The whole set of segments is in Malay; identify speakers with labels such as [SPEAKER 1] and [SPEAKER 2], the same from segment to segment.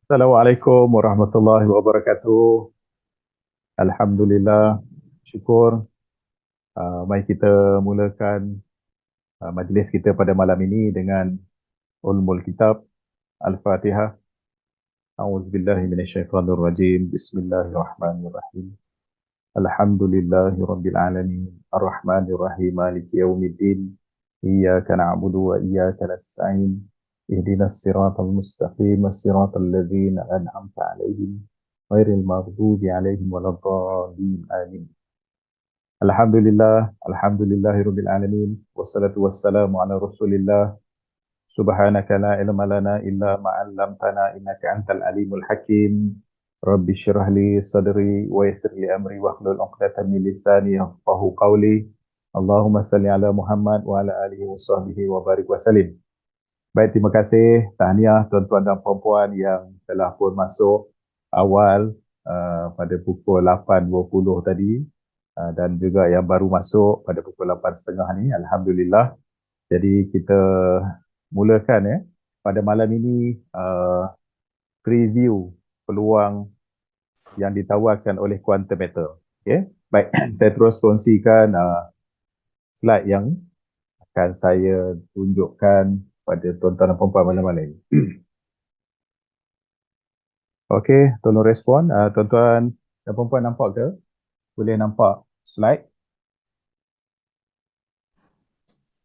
[SPEAKER 1] Assalamualaikum warahmatullahi wabarakatuh. Alhamdulillah, syukur. Mari kita mulakan majlis kita pada malam ini dengan Ulumul Kitab Al-Fatihah. A'udzubillahi minasyaitonirrajim. Bismillahirrahmanirrahim. Alhamdulillahi rabbil alamin. Ar-Rahmanir-Rahim. Maliki yaumiddin. Iyyaka na'budu wa iyyaka nasta'in. Ihdinas siratal mustaqim, siratal ladzina an'amta 'alaihim ghairil maghdubi 'alaihim waladdallin. Amin. Alhamdulillah, alhamdulillahirabbil alamin, wassalatu wassalamu ala Rasulillah. Subhanaka la ilma lana illa ma 'allamtana innaka antal alimul hakim. Rabbi shrah li sadri wa yassir li amri wahlul 'uqdatam min lisani yafqahu qawli. Allahumma salli ala Muhammad wa ala alihi wa sahbihi wa barik wa salim. Baik, terima kasih tahniah tuan-tuan dan puan-puan yang telah pun masuk awal pada pukul 8.20 tadi, dan juga yang baru masuk pada pukul 8.30 ni. Alhamdulillah. Jadi kita mulakan pada malam ini preview peluang yang ditawarkan oleh Quantum Matter. Okay? Baik, saya terus kongsikan slide yang akan saya tunjukkan pada tuan-tuan dan puan-puan malam-malam ini. Okey, tolong respon. Tuan-tuan dan puan-puan nampak ke? Boleh nampak slide?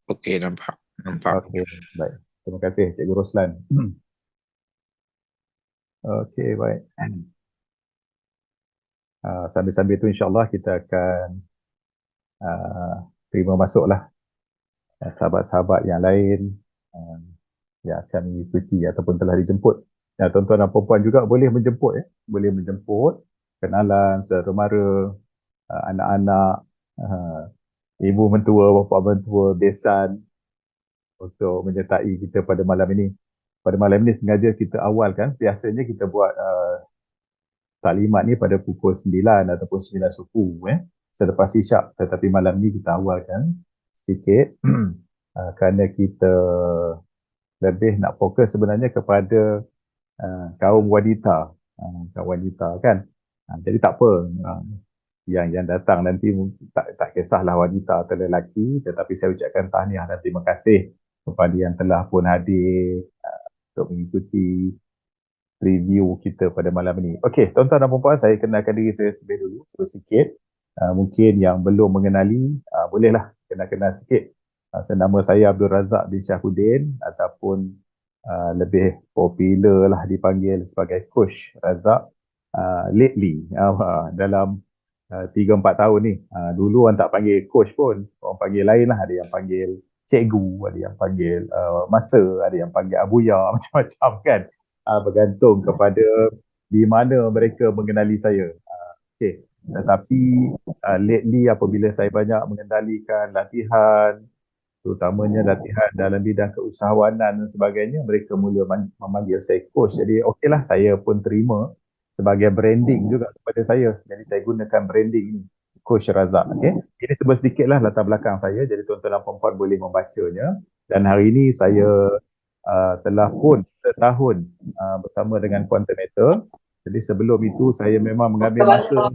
[SPEAKER 2] Okey, nampak. Nampak.
[SPEAKER 1] Okey, baik. Terima kasih Cikgu Roslan. Okey, baik. Sambil-sambil itu insyaAllah kita akan terima masuklah sahabat-sahabat yang lain yang akan mengikuti ataupun telah dijemput. Tuan-tuan dan puan-puan juga boleh menjemput boleh menjemput kenalan, saudara mara, anak-anak, ibu mentua, bapa mentua, besan untuk menyertai kita pada malam ini. Pada malam ini sengaja kita awalkan. Biasanya kita buat taklimat ni pada pukul 9 ataupun 9 suku selepas isyak. Tetapi malam ni kita awalkan sedikit kerana kita lebih nak fokus sebenarnya kepada kaum wanita. Kaum wanita kan. Jadi tak apa. Yang datang nanti tak kisahlah wanita atau lelaki, tetapi saya ucapkan tahniah dan terima kasih kepada yang telah pun hadir untuk mengikuti review kita pada malam ini. Okey, tuan-tuan dan puan-puan, saya kenalkan diri saya terlebih dulu sedikit. Mungkin yang belum mengenali, bolehlah kenal-kenal sikit. Nama saya Abdul Razak bin Syahuddin, ataupun lebih popular lah dipanggil sebagai Coach Razak. Lately, dalam 3-4 tahun ni, dulu orang tak panggil coach pun, orang panggil lain lah. Ada yang panggil cikgu, ada yang panggil master, ada yang panggil abuya, macam-macam kan. Bergantung kepada di mana mereka mengenali saya. Okay. Tetapi lately apabila saya banyak mengendalikan latihan, terutamanya latihan dalam bidang keusahawanan dan sebagainya, mereka mula memanggil saya coach. Jadi okeylah, saya pun terima sebagai branding juga kepada saya. Jadi saya gunakan branding ini, Coach Razak. Okay? Ini sebut sedikitlah latar belakang saya, jadi tuan-tuan dan puan-puan boleh membacanya. Dan hari ini saya telah pun setahun bersama dengan Quantum Matter. Jadi sebelum itu saya memang mengambil masa.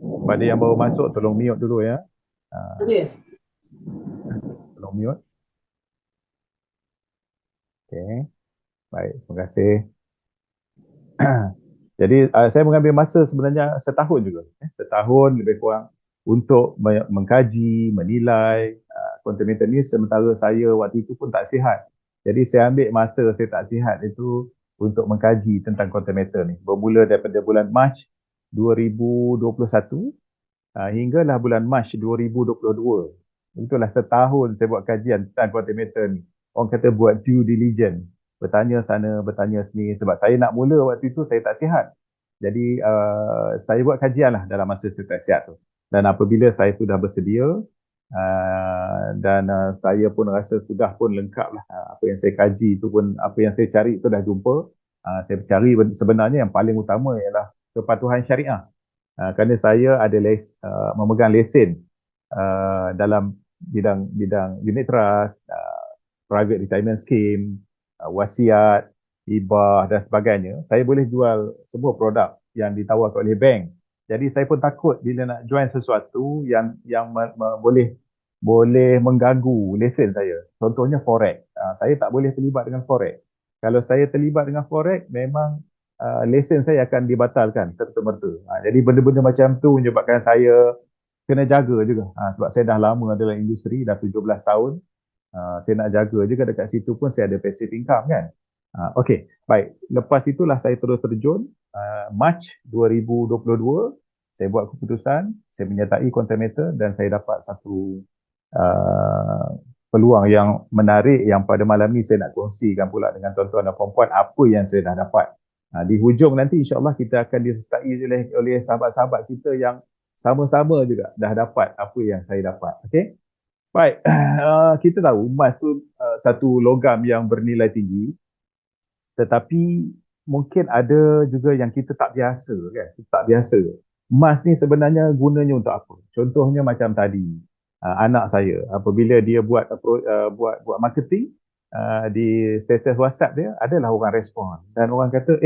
[SPEAKER 1] Pada yang baru masuk, tolong mute dulu ya. Tolong mute. Okay. Baik, terima kasih. Jadi saya mengambil masa sebenarnya setahun juga. Setahun lebih kurang untuk mengkaji, menilai Quantum Matter ni, sementara saya waktu itu pun tak sihat. Jadi saya ambil masa saya tak sihat itu untuk mengkaji tentang Quantum Matter ni. Bermula daripada bulan Mac 2021 hinggalah bulan Mac 2022. Itulah setahun saya buat kajian tentang Quantum Matter ni. Orang kata buat due diligence. Bertanya sana, bertanya sini. Sebab saya nak mula waktu itu saya tak sihat. Jadi saya buat kajian lah dalam masa saya tak sihat tu. Dan apabila saya sudah bersedia, dan saya pun rasa sudah pun lengkap lah. Apa yang saya kaji itu pun, apa yang saya cari itu dah jumpa. Saya cari sebenarnya yang paling utama ialah kepatuhan syariah. Kerana saya ada memegang lesen dalam bidang unit trust, private retirement scheme, wasiat, hibah dan sebagainya, saya boleh jual semua produk yang ditawarkan oleh bank. Jadi saya pun takut bila nak join sesuatu yang boleh mengganggu lesen saya. Contohnya forex. Saya tak boleh terlibat dengan forex. Kalau saya terlibat dengan forex, memang lesen saya akan dibatalkan serta-merta. Jadi benda-benda macam tu menyebabkan saya kena jaga juga. Sebab saya dah lama dalam industri, dah 17 tahun. Saya nak jaga juga dekat situ pun saya ada passive income kan. Okey, baik. Lepas itulah saya terus terjun. Mac 2022, saya buat keputusan, saya menyertai Quantum Metal dan saya dapat satu uh, peluang yang menarik yang pada malam ni saya nak kongsikan pula dengan tuan-tuan dan puan-puan apa yang saya dah dapat. Di hujung nanti insyaAllah kita akan disertai oleh sahabat-sahabat kita yang sama-sama juga dah dapat apa yang saya dapat. Okey. Baik, kita tahu emas tu satu logam yang bernilai tinggi, tetapi mungkin ada juga yang kita tak biasa kan, kita tak biasa. Emas ni sebenarnya gunanya untuk apa? Contohnya macam tadi, anak saya apabila dia buat marketing di status WhatsApp dia, adalah orang respon dan orang kata,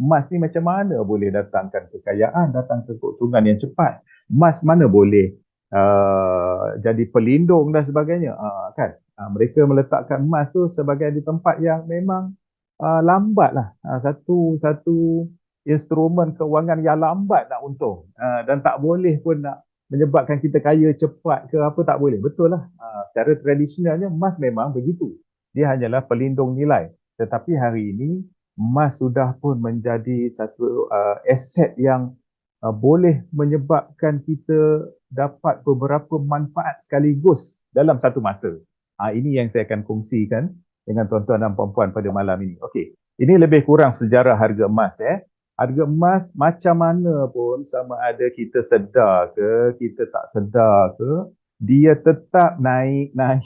[SPEAKER 1] emas ni macam mana boleh datangkan kekayaan, datangkan keuntungan yang cepat? Emas mana boleh jadi pelindung dan sebagainya, kan? Mereka meletakkan emas tu sebagai di tempat yang memang lambat lah. Satu instrumen kewangan yang lambat nak untung. Dan tak boleh pun nak menyebabkan kita kaya cepat ke apa, tak boleh. Betul lah. Secara tradisionalnya emas memang begitu. Dia hanyalah pelindung nilai. Tetapi hari ini emas sudah pun menjadi satu aset yang boleh menyebabkan kita dapat beberapa manfaat sekaligus dalam satu masa. Ini yang saya akan kongsikan dengan tuan-tuan dan puan-puan pada malam ini. Okey, ini lebih kurang sejarah harga emas. Harga emas macam mana pun, sama ada kita sedar ke, kita tak sedar ke, dia tetap naik, dan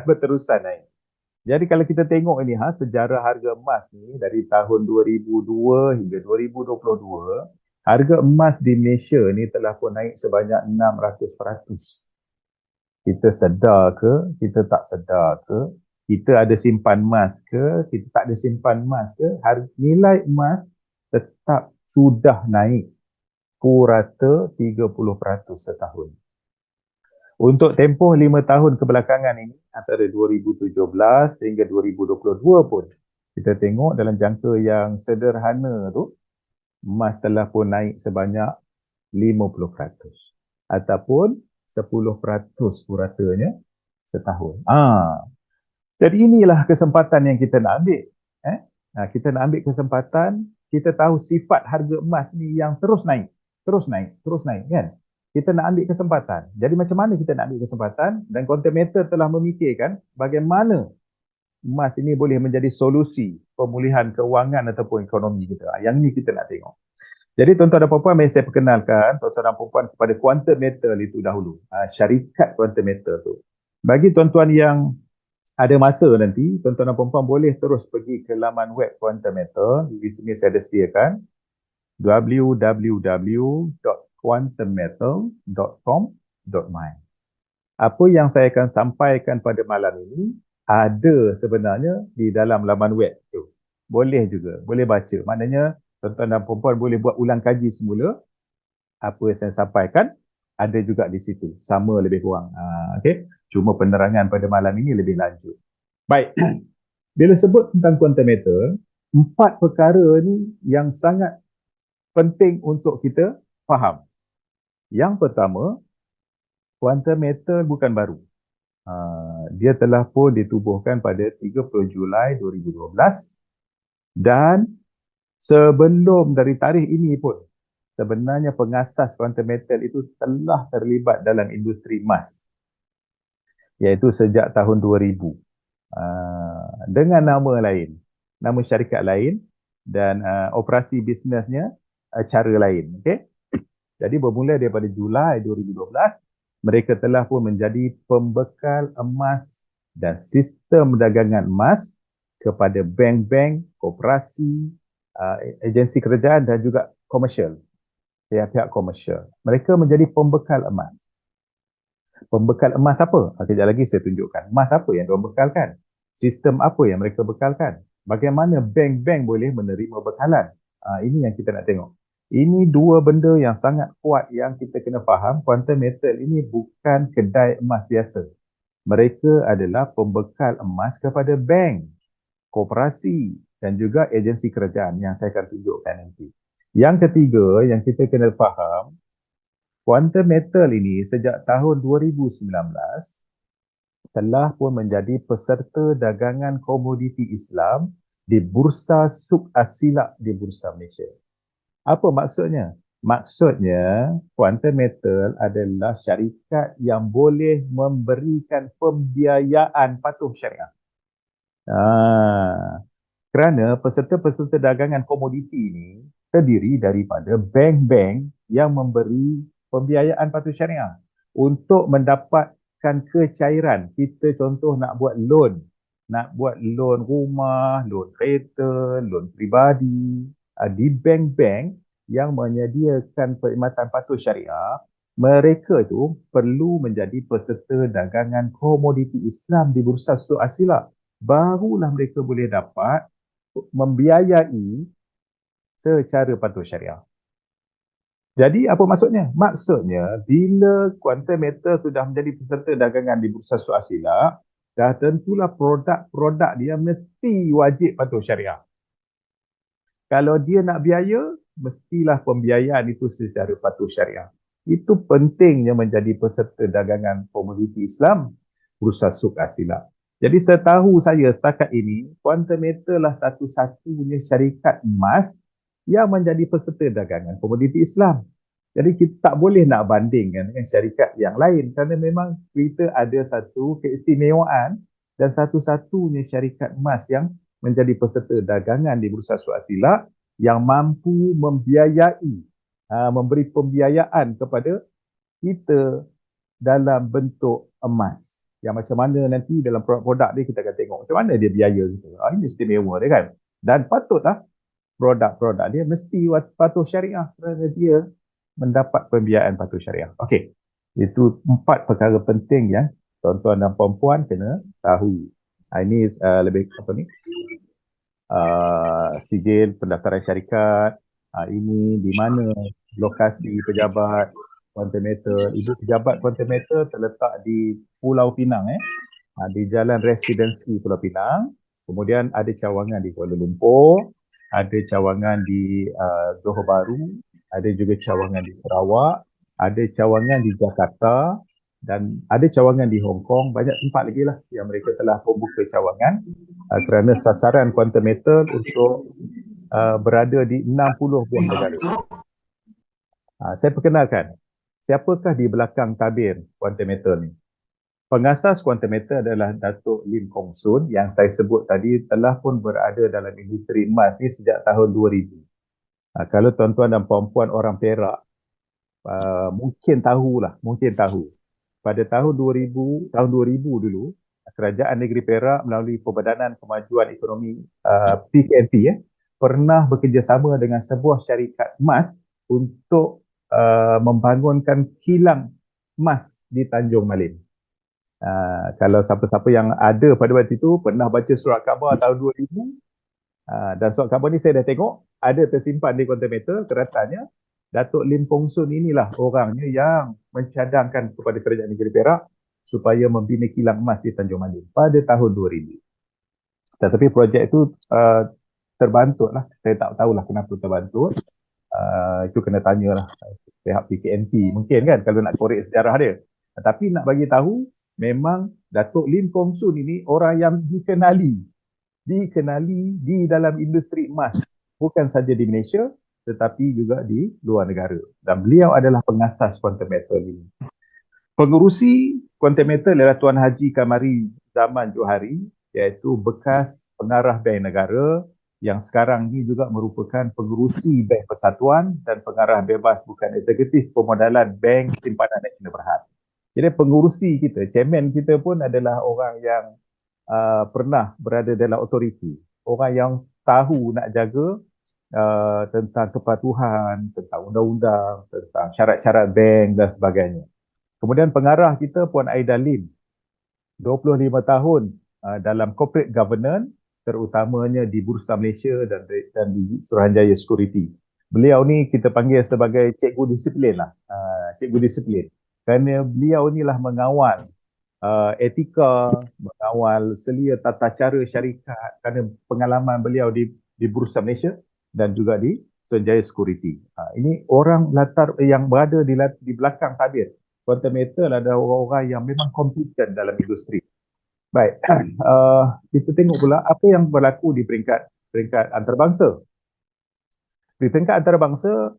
[SPEAKER 1] berterusan naik. Jadi kalau kita tengok ini sejarah harga emas ni dari tahun 2002 hingga 2022, harga emas di Malaysia ni telah pun naik sebanyak 600%. Kita sedar ke, kita tak sedar ke, kita ada simpan emas ke, kita tak ada simpan emas ke, nilai emas tetap sudah naik purata 30% setahun. Untuk tempoh 5 tahun kebelakangan ini, antara 2017 hingga 2022 pun, kita tengok dalam jangka yang sederhana tu, emas telah pun naik sebanyak 50%. Ataupun 10% puratanya setahun. Jadi inilah kesempatan yang kita nak ambil. Kita nak ambil kesempatan, kita tahu sifat harga emas ni yang terus naik kan. Kita nak ambil kesempatan. Jadi macam mana kita nak ambil kesempatan? Dan Quantum Metal telah memikirkan bagaimana emas ini boleh menjadi solusi pemulihan keuangan ataupun ekonomi kita. Yang ini kita nak tengok. Jadi tuan-tuan dan puan-puan, mari saya perkenalkan tuan-tuan dan puan-puan kepada Quantum Metal itu dahulu. Syarikat Quantum Metal tu. Bagi tuan-tuan yang ada masa nanti, tuan-tuan dan puan-puan boleh terus pergi ke laman web Quantum Metal. Di sini saya ada sediakan www.quantummetal.com.my. Apa yang saya akan sampaikan pada malam ini ada sebenarnya di dalam laman web tu. Boleh juga, boleh baca. Maknanya tuan-tuan dan puan-puan boleh buat ulang kaji semula. Apa yang saya sampaikan ada juga di situ. Sama lebih kurang. Okay? Cuma penerangan pada malam ini lebih lanjut. Baik. Bila sebut tentang Quantum Metal, 4 perkara ni yang sangat penting untuk kita faham. Yang pertama, Quantum Metal bukan baru. Dia telah pun ditubuhkan pada 30 Julai 2012 dan sebelum dari tarikh ini pun sebenarnya pengasas Quantum Metal itu telah terlibat dalam industri emas, iaitu sejak tahun 2000 dengan nama lain, nama syarikat lain dan operasi bisnesnya cara lain. Okay? Jadi bermula daripada Julai 2012, mereka telah pun menjadi pembekal emas dan sistem dagangan emas kepada bank-bank, koperasi, agensi kerajaan dan juga komersial, pihak-pihak komersial. Mereka menjadi pembekal emas. Pembekal emas apa? Kejap lagi saya tunjukkan. Emas apa yang diorang bekalkan? Sistem apa yang mereka bekalkan? bagaimana bank-bank boleh menerima bekalan. Ini yang kita nak tengok. Ini dua benda yang sangat kuat yang kita kena faham. Quantum Metal ini bukan kedai emas biasa. Mereka adalah pembekal emas kepada bank, koperasi dan juga agensi kerajaan yang saya akan tunjukkan nanti. Yang ketiga yang kita kena faham, Quantum Metal ini sejak tahun 2019 telah pun menjadi peserta dagangan komoditi Islam di Bursa Suk Asilak di Bursa Malaysia. Apa maksudnya? Maksudnya, Quantum Metal adalah syarikat yang boleh memberikan pembiayaan patuh syariah. Kerana peserta-peserta dagangan komoditi ini terdiri daripada bank-bank yang memberi pembiayaan patuh syariah untuk mendapatkan kecairan. Kita contoh nak buat loan rumah, loan kereta, loan peribadi di bank-bank yang menyediakan perkhidmatan patuh syariah. Mereka tu perlu menjadi peserta dagangan komoditi Islam di Bursa Suk Asilak. Barulah mereka boleh dapat membiayai secara patuh syariah. Jadi apa maksudnya? Maksudnya bila Quantum Metal sudah menjadi peserta dagangan di Bursa Suk Asilak, dah tentulah produk-produk dia mesti wajib patuh syariah. Kalau dia nak biaya, mestilah pembiayaan itu secara patuh syariah. Itu pentingnya menjadi peserta dagangan komoditi Islam Bursa Suk Asilak. Jadi setahu saya setakat ini, Quantum Metal lah satu-satunya syarikat emas yang menjadi peserta dagangan komoditi Islam. Jadi kita tak boleh nak bandingkan dengan syarikat yang lain kerana memang kita ada satu keistimewaan dan satu-satunya syarikat emas yang menjadi peserta dagangan di Bursa Suk Asilak yang mampu membiayai, memberi pembiayaan kepada kita dalam bentuk emas. Yang macam mana nanti dalam produk-produk dia kita akan tengok macam mana dia biaya kita. Ini istimewa dia kan. Dan patutlah produk-produk dia mesti patuh syariah kerana dia mendapat pembiayaan patuh syariah. Okey. Itu 4 perkara penting yang tuan-tuan dan puan-puan kena tahu. Ini lebih apa ni? Sijil pendaftaran syarikat. Ini di mana lokasi pejabat Quantum Metal. Ibu pejabat Quantum Metal terletak di Pulau Pinang, di Jalan Residensi Pulau Pinang. Kemudian ada cawangan di Kuala Lumpur, ada cawangan di Johor Bahru, ada juga cawangan di Sarawak, ada cawangan di Jakarta dan ada cawangan di Hong Kong. Banyak tempat lagi lah yang mereka telah membuka cawangan kerana sasaran Quantum Metal untuk berada di 60 buah negara. Saya perkenalkan, siapakah di belakang tabir Quantum Metal ni? Pengasas Quantum Metal adalah Datuk Lim Kong Soon yang saya sebut tadi telah pun berada dalam industri emas ni sejak tahun 2000. Kalau tuan-tuan dan puan-puan orang Perak, mungkin tahu. Pada tahun 2000 dulu, Kerajaan Negeri Perak melalui Perbadanan Kemajuan Ekonomi PKNP pernah bekerjasama dengan sebuah syarikat emas untuk membangunkan kilang emas di Tanjung Malin. Kalau siapa-siapa yang ada pada waktu itu pernah baca surat khabar tahun 2000, dan surat khabar ni saya dah tengok ada tersimpan di Quantum Metal. Keratanya Datuk Lim Kong Soon inilah orangnya yang mencadangkan kepada Kerajaan Negeri Perak supaya membina kilang emas di Tanjung Malin pada tahun 2000. Tetapi projek itu terbantut lah. Saya tak tahulah kenapa terbantut. Itu kena tanyalah pihak PKNP mungkin kan kalau nak korek sejarah dia. Tetapi nak bagi tahu memang Datuk Lim Kong Soon ini orang yang dikenali di dalam industri emas, bukan saja di Malaysia tetapi juga di luar negara. Dan beliau adalah pengasas Quantum Metal ini. Pengerusi Quantum Metal adalah Tuan Haji Kamari Zaman Johari, iaitu bekas pengarah Bank Negara yang sekarang ini juga merupakan pengerusi Bank Persatuan dan pengarah bebas bukan eksekutif pemodalan Bank Simpanan Nasional Berhad. Jadi pengurusi kita, chairman kita pun adalah orang yang pernah berada dalam otoriti. Orang yang tahu nak jaga tentang kepatuhan, tentang undang-undang, tentang syarat-syarat bank dan sebagainya. Kemudian pengarah kita Puan Aida Lim, 25 tahun dalam corporate governance terutamanya di Bursa Malaysia dan di Suruhanjaya Security. Beliau ni kita panggil sebagai cikgu disiplin lah. Cikgu disiplin. Kerana beliau inilah mengawal etika, mengawal selia tata cara syarikat kerana pengalaman beliau di Bursa Malaysia dan juga di Suruhanjaya Security. Ini orang latar yang berada di belakang tabir. Quantum Metal ada orang-orang yang memang kompeten dalam industri. Baik, kita tengok pula apa yang berlaku di peringkat antarabangsa. Di peringkat antarabangsa,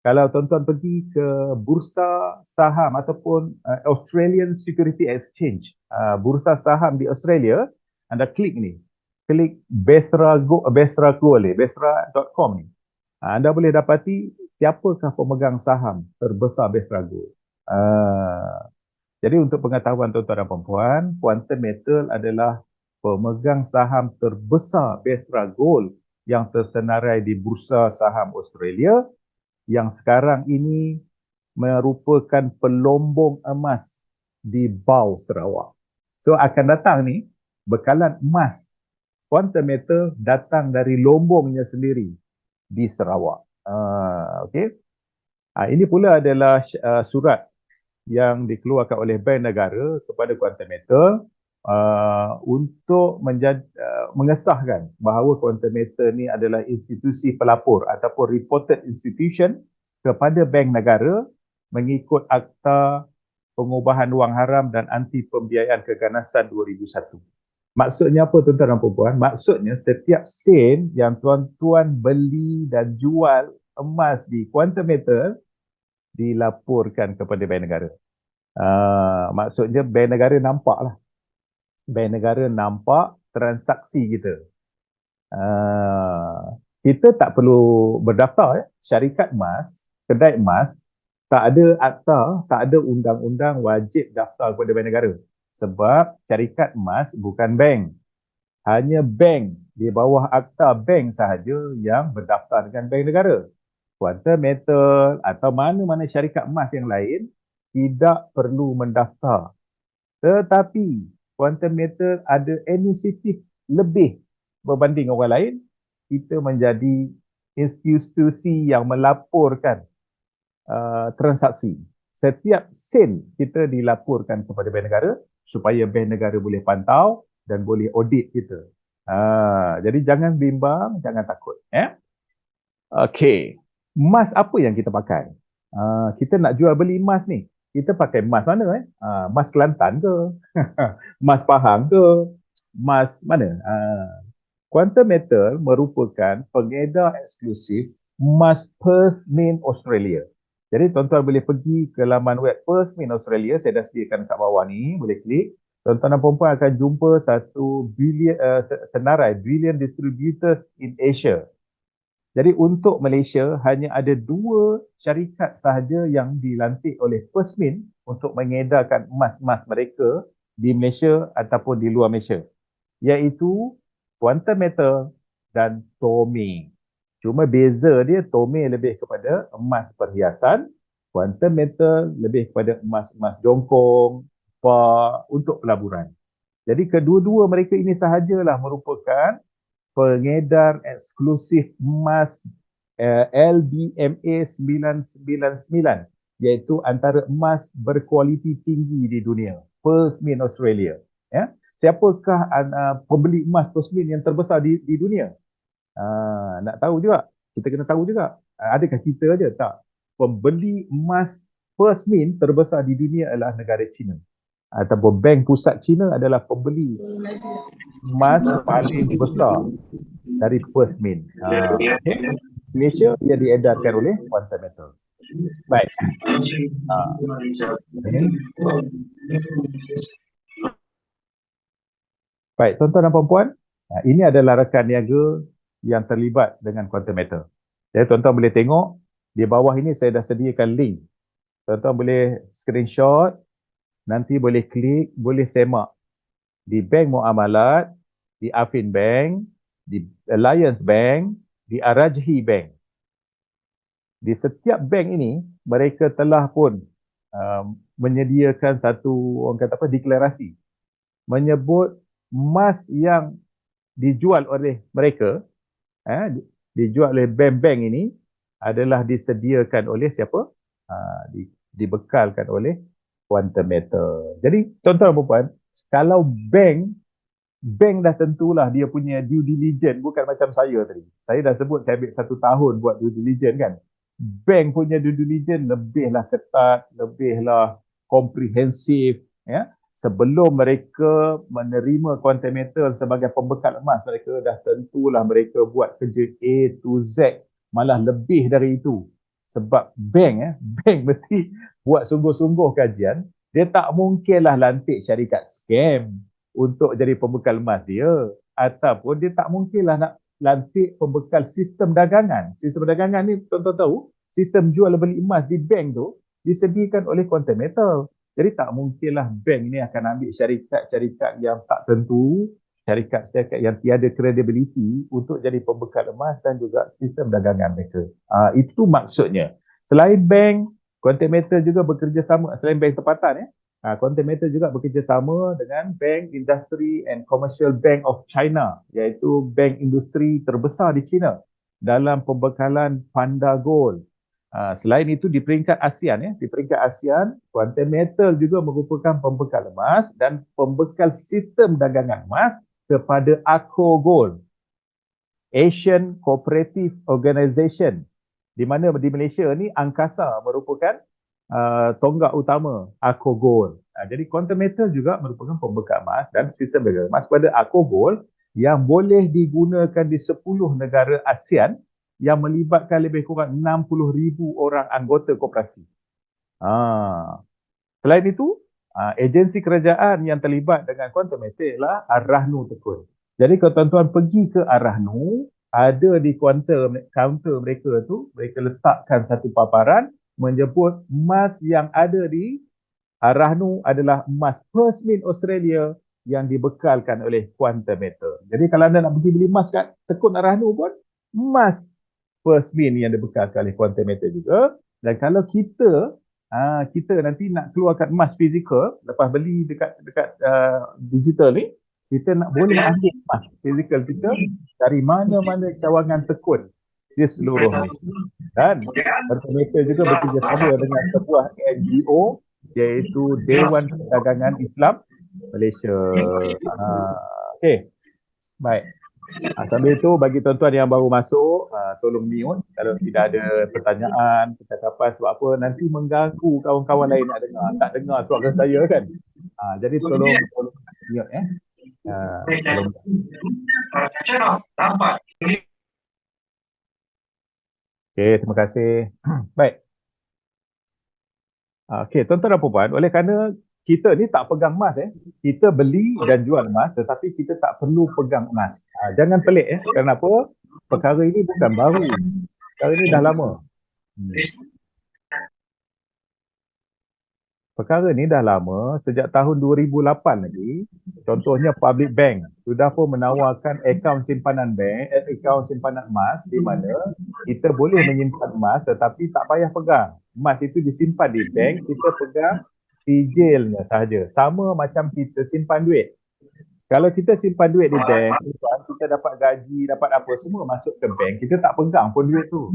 [SPEAKER 1] kalau tuan-tuan pergi ke bursa saham ataupun Australian Security Exchange, bursa saham di Australia, anda klik ni, klik besra.com ni. Anda boleh dapati siapakah pemegang saham terbesar Besra Gold. Jadi untuk pengetahuan tuan-tuan dan puan-puan, Quantum Metal adalah pemegang saham terbesar Besra Gold yang tersenarai di bursa saham Australia yang sekarang ini merupakan pelombong emas di Bau Sarawak. So akan datang ni bekalan emas Quantum Metal datang dari lombongnya sendiri di Sarawak. Okey. Ini pula adalah surat yang dikeluarkan oleh Bank Negara kepada Quantum Metal untuk mengesahkan bahawa Quantum Metal ni adalah institusi pelapor ataupun reported institution kepada Bank Negara mengikut Akta Pengubahan Wang Haram dan Anti Pembiayaan Keganasan 2001. Maksudnya apa tuan-tuan dan puan-puan? Maksudnya setiap sen yang tuan-tuan beli dan jual emas di Quantum Metal dilaporkan kepada Bank Negara. Maksudnya Bank Negara nampak lah. Bank Negara nampak transaksi kita. Kita tak perlu berdaftar. Syarikat emas, kedai emas, tak ada akta, tak ada undang-undang wajib daftar kepada Bank Negara. Sebab syarikat emas bukan bank. Hanya bank di bawah akta bank sahaja yang berdaftar dengan Bank Negara. Quantum Metal atau mana-mana syarikat emas yang lain tidak perlu mendaftar. Tetapi Quantum Metal ada inisiatif lebih berbanding orang lain. Kita menjadi institusi yang melaporkan transaksi. Setiap sen kita dilaporkan kepada Bank Negara supaya Bank Negara boleh pantau dan boleh audit kita. Jadi jangan bimbang, jangan takut. Okey. Emas apa yang kita pakai? Kita nak jual beli emas ni. Kita pakai emas mana? Emas Kelantan ke? Emas Pahang ke? Emas mana? Quantum Metal merupakan pengedar eksklusif emas Perth Mint Australia. Jadi tuan-tuan boleh pergi ke laman web Perth Mint Australia. Saya dah sediakan kat bawah ni. Boleh klik. Tuan-tuan dan puan-puan akan jumpa satu senarai Billion Distributors in Asia. Jadi untuk Malaysia hanya ada 2 syarikat sahaja yang dilantik oleh Perth Mint untuk mengedarkan emas-emas mereka di Malaysia ataupun di luar Malaysia, iaitu Quantum Metal dan Tome. Cuma beza dia, Tome lebih kepada emas perhiasan, Quantum Metal lebih kepada emas-emas jongkong untuk pelaburan. Jadi kedua-dua mereka ini sahajalah merupakan pengedar eksklusif emas LBMA 999, iaitu antara emas berkualiti tinggi di dunia, Perth Mint Australia. Siapakah pembeli emas Perth Mint yang terbesar di dunia? Nak tahu juga, kita kena tahu juga. Adakah kita aja? Tak. Pembeli emas Perth Mint terbesar di dunia adalah negara China. Ataupun Bank Pusat China adalah pembeli emas paling besar dari Perth Mint. Malaysia ia diedarkan oleh Quantum Metal. Baik. Baik, tuan-tuan dan puan-puan, ini adalah rakan niaga yang terlibat dengan Quantum Metal. Jadi tuan-tuan boleh tengok di bawah ini saya dah sediakan link. Tuan-tuan boleh screenshot, nanti boleh klik, boleh semak di Bank Muamalat, di Affin Bank, di Alliance Bank, di Arajhi Bank. Di setiap bank ini, mereka telah pun menyediakan satu, orang kata apa, deklarasi. Menyebut emas yang dijual oleh mereka, dijual oleh bank-bank ini adalah disediakan oleh siapa? Dibekalkan oleh quantum meter. Jadi tuan-tuan dan puan, kalau bank dah tentulah dia punya due diligence, bukan macam saya tadi. Saya dah sebut saya ambil 1 tahun buat due diligence kan. Bank punya due diligence lebihlah ketat, lebihlah komprehensif, ya. Sebelum mereka menerima quantum meter sebagai pembekal emas, mereka dah tentulah mereka buat kerja A to Z, malah lebih dari itu. Sebab bank mesti buat sungguh-sungguh kajian. Dia tak mungkinlah lantik syarikat scam untuk jadi pembekal emas dia, ataupun dia tak mungkinlah nak lantik pembekal sistem dagangan. Sistem dagangan ni tuan-tuan tahu, sistem jual beli emas di bank tu disediakan oleh quantum meter. Jadi tak mungkinlah bank ni akan ambil syarikat-syarikat yang tak tentu, syarikat-syarikat yang tiada credibility untuk jadi pembekal emas dan juga sistem dagangan mereka. Itu maksudnya. Selain bank, quantum meter juga bekerjasama, selain bank tempatan, quantum meter juga bekerjasama dengan Bank Industry and Commercial Bank of China, iaitu bank industri terbesar di China dalam pembekalan Panda Gold. Selain itu di peringkat ASEAN, di peringkat ASEAN, quantum meter juga merupakan pembekal emas dan pembekal sistem dagangan emas kepada Arco Gold, Asian Cooperative Organisation, di mana di Malaysia ni Angkasa merupakan tonggak utama Arco Gold. Jadi quantum meter juga merupakan pembekal emas dan sistem dagangan emas kepada Arco Gold yang boleh digunakan di 10 negara ASEAN yang melibatkan lebih kurang 60,000 orang anggota koperasi. Selain itu, agensi kerajaan yang terlibat dengan quantum meter ialah Ar-Rahnu Tekun. Jadi kalau tuan-tuan pergi ke Ar-Rahnu, ada di kaunter mereka tu, mereka letakkan satu paparan menyebut emas yang ada di Ar-Rahnu adalah emas First Mint Australia yang dibekalkan oleh quantum meter. Jadi kalau anda nak pergi beli emas kat Tekun Ar-Rahnu pun, emas First Mint yang dibekalkan oleh quantum meter juga. Dan kalau kita nanti nak keluarkan emas fizikal, lepas beli dekat digital ni, kita nak boleh ambil emas fizikal kita dari mana-mana cawangan tekun di seluruh Malaysia. Dan quantum meter juga bekerjasama dengan sebuah NGO iaitu Dewan Perdagangan Islam Malaysia. Okey, baik. Sambil itu, bagi tuan-tuan yang baru masuk, tolong mute kalau tidak ada pertanyaan, percakapan, sebab apa nanti mengganggu kawan-kawan lain nak dengar, tak dengar suara saya kan. Jadi tolong mute Okey, terima kasih. Baik. Okey, tuan-tuan dan puan, oleh kerana kita ni tak pegang emas, kita beli dan jual emas, tetapi kita tak perlu pegang emas. Jangan pelik, kenapa? Perkara ini bukan baru. Perkara ini dah lama. Perkara ni dah lama, sejak tahun 2008 lagi. Contohnya public bank sudah pun menawarkan akaun simpanan emas di mana kita boleh menyimpan emas tetapi tak payah pegang. Emas itu disimpan di bank, kita pegang sijilnya sahaja. Sama macam kita simpan duit. Kalau kita simpan duit di bank, kita dapat gaji, dapat apa, semua masuk ke bank, kita tak pegang pun duit tu.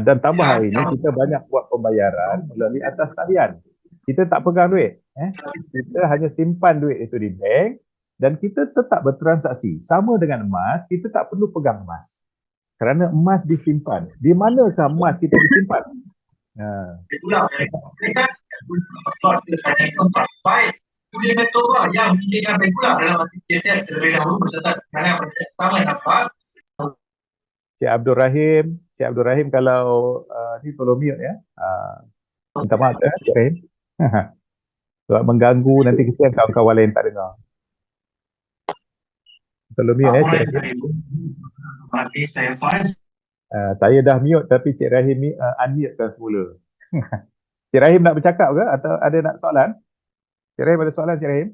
[SPEAKER 1] Dan tambah hari ini kita banyak buat pembayaran melalui atas talian. Kita tak pegang duit. Kita hanya simpan duit itu di bank dan kita tetap bertransaksi. Sama dengan emas, kita tak perlu pegang emas. Kerana emas disimpan. Di manakah emas kita disimpan? Cik Abdul Rahim kalau ni tolong mute ya. Minta maaf Cik Rahim. Sebab mengganggu nanti kesian kawan-kawan lain tak dengar. Tolong mute Cik Rahim. Saya dah mute tapi Cik Rahim ni unmute kan semula. Cik Rahim nak bercakap ke atau ada nak soalan? Cik Rahim ada soalan Cik Rahim?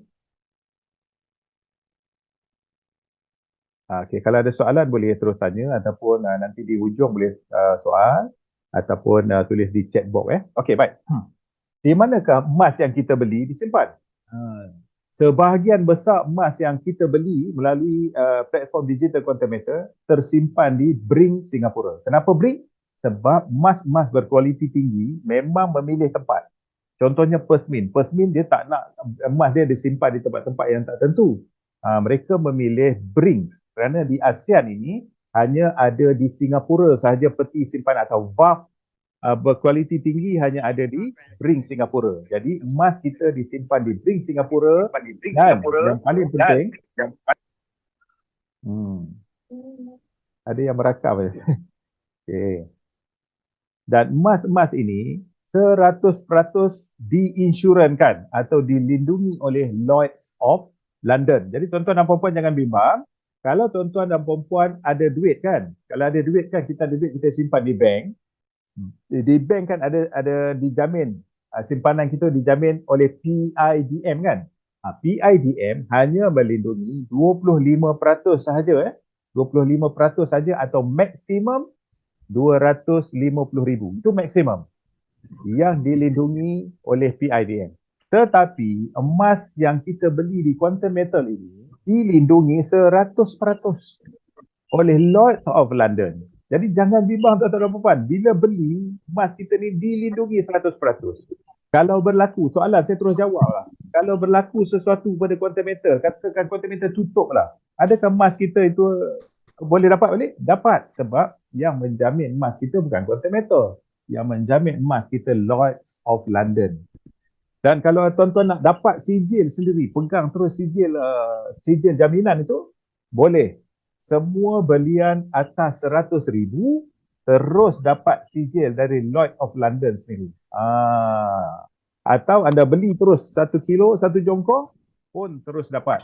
[SPEAKER 1] Okay, kalau ada soalan boleh terus tanya ataupun nanti di hujung boleh soal ataupun tulis di chat box. Okay, baik. Di manakah emas yang kita beli disimpan? sebahagian besar emas yang kita beli melalui platform digital quantimeter tersimpan di Bring Singapura. Kenapa Bring? Sebab emas-emas berkualiti tinggi memang memilih tempat. Contohnya Persmin. Persmin dia tak nak emas dia disimpan di tempat-tempat yang tak tentu. Mereka memilih Bring kerana di ASEAN ini hanya ada di Singapura sahaja peti simpanan atau VAF berkualiti tinggi hanya ada di Bring Singapura. Jadi emas kita disimpan di Bring Singapura dan yang paling penting ada yang merakam. Okay. Dan emas-emas ini 100% diinsurankan atau dilindungi oleh Lloyd's of London. Jadi tuan-tuan dan puan-puan jangan bimbang. Kalau tuan-tuan dan puan-puan ada duit kan, kalau ada duit kan kita ada duit kita simpan di bank. Di bank kan ada dijamin, simpanan kita dijamin oleh PIDM kan. PIDM hanya melindungi 25% sahaja 25% saja atau maksimum 250,000. Itu maksimum yang dilindungi oleh PIDM. Tetapi emas yang kita beli di Quantum Metal ini dilindungi 100% oleh Lloyd's of London. Jadi jangan bimbang tuan-tuan dan puan. Bila beli, emas kita ni dilindungi 100%. Kalau berlaku, soalan saya terus jawab lah. Kalau berlaku sesuatu pada Quantum Metal, katakan Quantum Metal tutup lah. Adakah emas kita itu boleh dapat balik? Dapat. Sebab yang menjamin emas kita bukan Quantum Metal. Yang menjamin emas kita Lloyd's of London. Dan kalau tuan-tuan nak dapat sijil sendiri, pegang terus sijil jaminan itu, boleh. Semua belian atas 100,000 terus dapat sijil dari Lloyd's of London sendiri. Atau anda beli terus 1 kilo, 1 jongkok pun terus dapat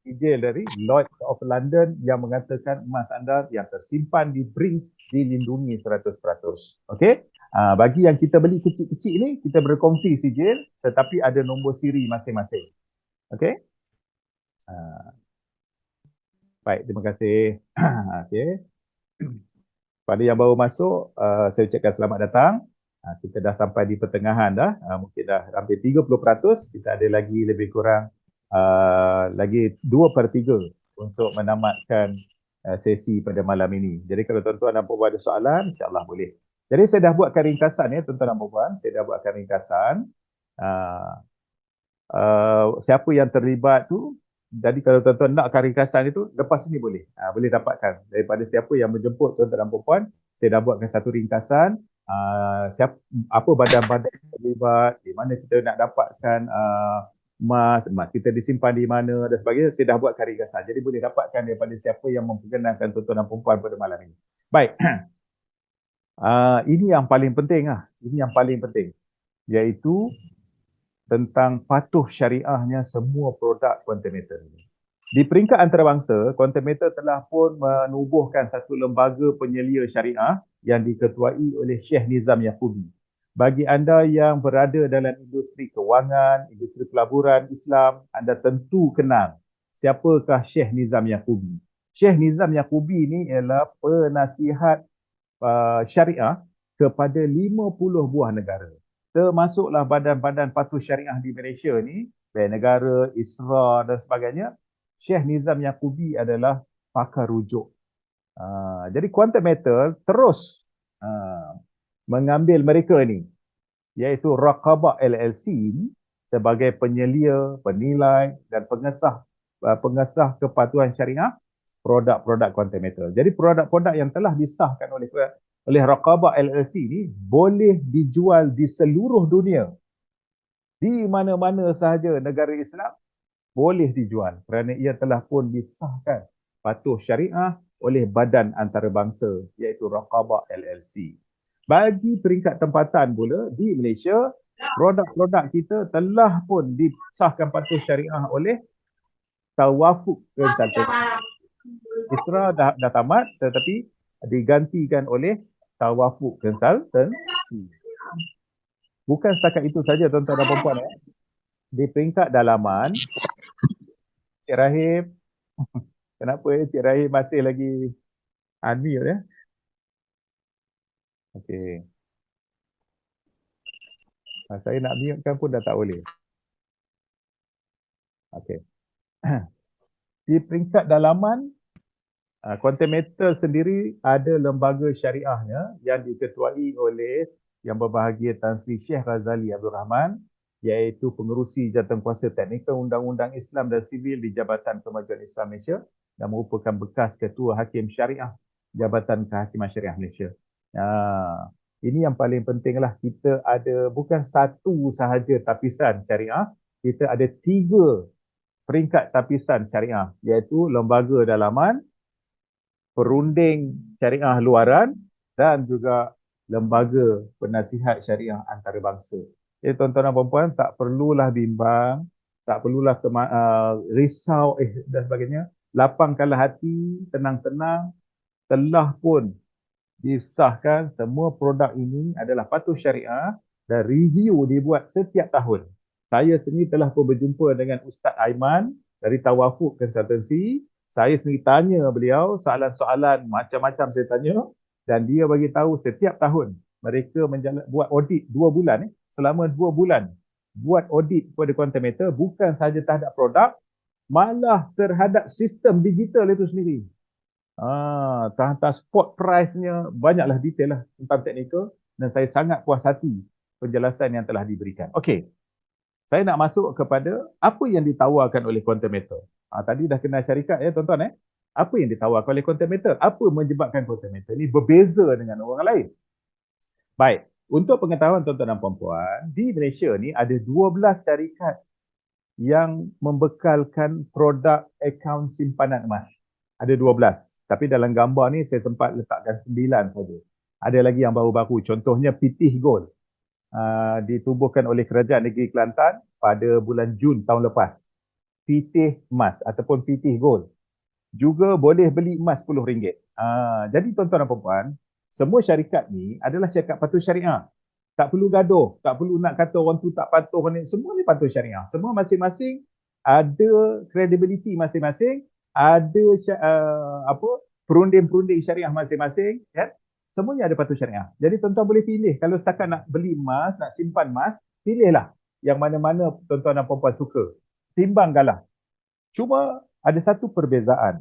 [SPEAKER 1] sijil dari Lloyd's of London yang mengatakan emas anda yang tersimpan di Brings dilindungi 100%. Okey? Bagi yang kita beli kecil-kecil ni, kita berkongsi sijil tetapi ada nombor siri masing-masing. Okey? Baik, terima kasih. Okey. Pada yang baru masuk, saya ucapkan selamat datang. Kita dah sampai di pertengahan dah. Mungkin dah hampir 30%. Kita ada lagi lebih kurang lagi 2/3 untuk menamatkan sesi pada malam ini. Jadi kalau tuan-tuan dan puan-puan ada soalan, insya-Allah boleh. Jadi saya dah buatkan ringkasan ya tuan-tuan dan puan-puan. Saya dah buatkan ringkasan. Siapa yang terlibat tu, jadi kalau tuan-tuan nakkan ringkasan itu, lepas ini boleh. Boleh dapatkan. Daripada siapa yang menjemput tuan-tuan dan puan-puan, saya dah buatkan satu ringkasan. Apa badan-badan yang terlibat, di mana kita nak dapatkan emas kita disimpan di mana dan sebagainya, saya dah buatkan ringkasan. Jadi boleh dapatkan daripada siapa yang memperkenalkan tuan-tuan dan puan-puan pada malam ini. Baik. Ini yang paling penting Ini yang paling penting. Iaitu tentang patuh syariahnya semua produk Quantum Metal ini. Di peringkat antarabangsa, Quantum Metal telah pun menubuhkan satu lembaga penyelia syariah yang diketuai oleh Syekh Nizam Yaakobi. Bagi anda yang berada dalam industri kewangan, industri pelaburan Islam, anda tentu kenal siapakah Syekh Nizam Yaakobi. Syekh Nizam Yaakobi ini ialah penasihat syariah kepada 50 buah negara. Termasuklah badan-badan patuh syariah di Malaysia ni, Bank Negara, ISRA dan sebagainya. Syekh Nizam Yaakobi adalah pakar rujuk. Jadi Quantum Metal terus mengambil mereka ni, iaitu Raqabah LLC ni, sebagai penyelia, penilai dan pengesah kepatuhan syariah produk-produk Quantum Metal. Jadi produk-produk yang telah disahkan oleh Raqabah LLC ni boleh dijual di seluruh dunia. Di mana-mana sahaja negara Islam boleh dijual kerana ia telah pun disahkan patuh syariah oleh badan antarabangsa iaitu Raqabah LLC. Bagi peringkat tempatan pula di Malaysia, produk-produk kita telah pun disahkan patuh syariah oleh Tawafuk Consultancy. ISRA dah tamat tetapi digantikan oleh Tawafuk Consultancy. Bukan setakat itu saja tuan-tuan dan puan-puan. Di peringkat dalaman, Cik Rahim, kenapa Cik Rahim masih lagi unmute ya? Okey. Saya nak mute kan pun dah tak boleh. Okey. Di peringkat dalaman, Quantum Metal sendiri ada lembaga syariahnya yang diketuai oleh Yang Berbahagia Tan Sri Syekh Razali Abdul Rahman, iaitu pengerusi jawatankuasa teknikal Undang-Undang Islam dan Sivil di Jabatan Kemajuan Islam Malaysia dan merupakan bekas Ketua Hakim Syariah Jabatan Kehakiman Syariah Malaysia. Ini yang paling penting lah, kita ada bukan satu sahaja tapisan syariah, kita ada 3 peringkat tapisan syariah, iaitu lembaga dalaman, perunding syariah luaran dan juga lembaga penasihat syariah antarabangsa. Jadi tuan-tuan dan puan-puan, tak perlulah bimbang, tak perlulah risau dan sebagainya. Lapangkanlah hati, tenang-tenang, telah pun disahkan semua produk ini adalah patuh syariah dan review dibuat setiap tahun. Saya sendiri telah pun berjumpa dengan Ustaz Aiman dari Tawafuk Consultancy. Saya sendiri tanya beliau soalan-soalan macam-macam saya tanya dan dia bagi tahu setiap tahun mereka buat audit 2 bulan selama 2 bulan buat audit kepada Quantum Metal, bukan sahaja terhadap produk, malah terhadap sistem digital itu sendiri. Tentang spot price-nya banyaklah detail lah tentang teknikal dan saya sangat puas hati penjelasan yang telah diberikan. Okey, saya nak masuk kepada apa yang ditawarkan oleh Quantum Metal. Tadi dah kenal syarikat ya tuan-tuan. Apa yang ditawarkan oleh Quantum Metal? Apa menyebabkan Quantum Metal ni berbeza dengan orang lain? Baik, untuk pengetahuan tuan-tuan dan puan-puan, di Malaysia ni ada 12 syarikat yang membekalkan produk akaun simpanan emas. Ada 12. Tapi dalam gambar ni saya sempat letakkan 9 saja. Ada lagi yang baru-baru. Contohnya Pitih Gold. Ditubuhkan oleh Kerajaan Negeri Kelantan pada bulan Jun tahun lepas. Pitih emas ataupun Pitih Gold. Juga boleh beli emas RM10. Jadi tuan-tuan dan puan-puan, semua syarikat ni adalah syarikat patuh syariah. Tak perlu gaduh, tak perlu nak kata orang tu tak patuh ni. Semua ni patuh syariah. Semua masing-masing ada credibility masing-masing, ada perunding-perunding syariah masing-masing, kan? Semuanya ada patuh syariah. Jadi tuan-tuan boleh pilih kalau setakat nak beli emas, nak simpan emas, pilihlah yang mana-mana tuan-tuan dan puan-puan suka. Timbangkanlah. Cuma ada satu perbezaan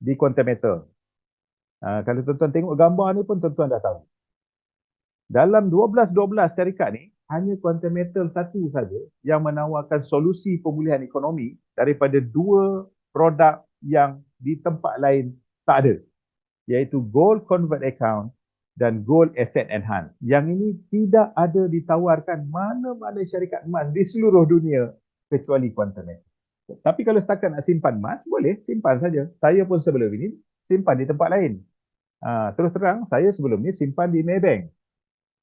[SPEAKER 1] di Quantum Metal. Kalau tuan-tuan tengok gambar ni pun tuan-tuan dah tahu. Dalam 12 syarikat ni, hanya Quantum Metal satu saja yang menawarkan solusi pemulihan ekonomi daripada 2 produk yang di tempat lain tak ada, iaitu Gold Convert Account dan Gold Asset Enhance. Yang ini tidak ada ditawarkan mana-mana syarikat emas di seluruh dunia kecuali Quantum Metal. Tapi kalau setakat nak simpan emas, boleh simpan saja. Saya pun sebelum ini simpan di tempat lain. Terus terang, saya sebelum ni simpan di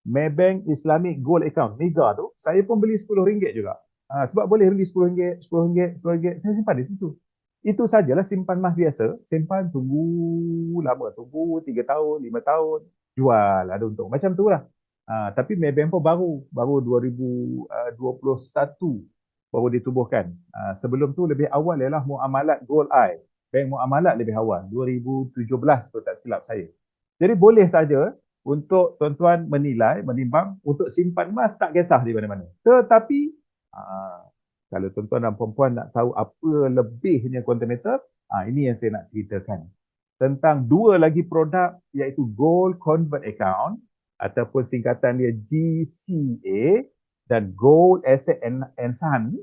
[SPEAKER 1] Maybank Islamic Gold Account, MIGA tu, saya pun beli RM10 juga. Sebab boleh beli RM10, RM10, saya simpan di situ. Itu sajalah simpan emas biasa. Simpan, tunggu lama, tunggu 3 tahun, 5 tahun, jual, ada untung. Macam tu lah. Tapi Maybank pun baru 2021 baru ditubuhkan. Sebelum tu lebih awal ialah Muamalat Gold Eye. Bank Muamalat lebih awal, 2017 kalau tak silap saya. Jadi boleh saja untuk tuan-tuan menilai, menimbang untuk simpan emas tak kisah di mana-mana. Tetapi kalau tuan-tuan dan puan-puan nak tahu apa lebihnya Quantum Metal, ini yang saya nak ceritakan. Tentang 2 lagi produk iaitu Gold Convert Account ataupun singkatan dia GCA dan Gold Asset Enhance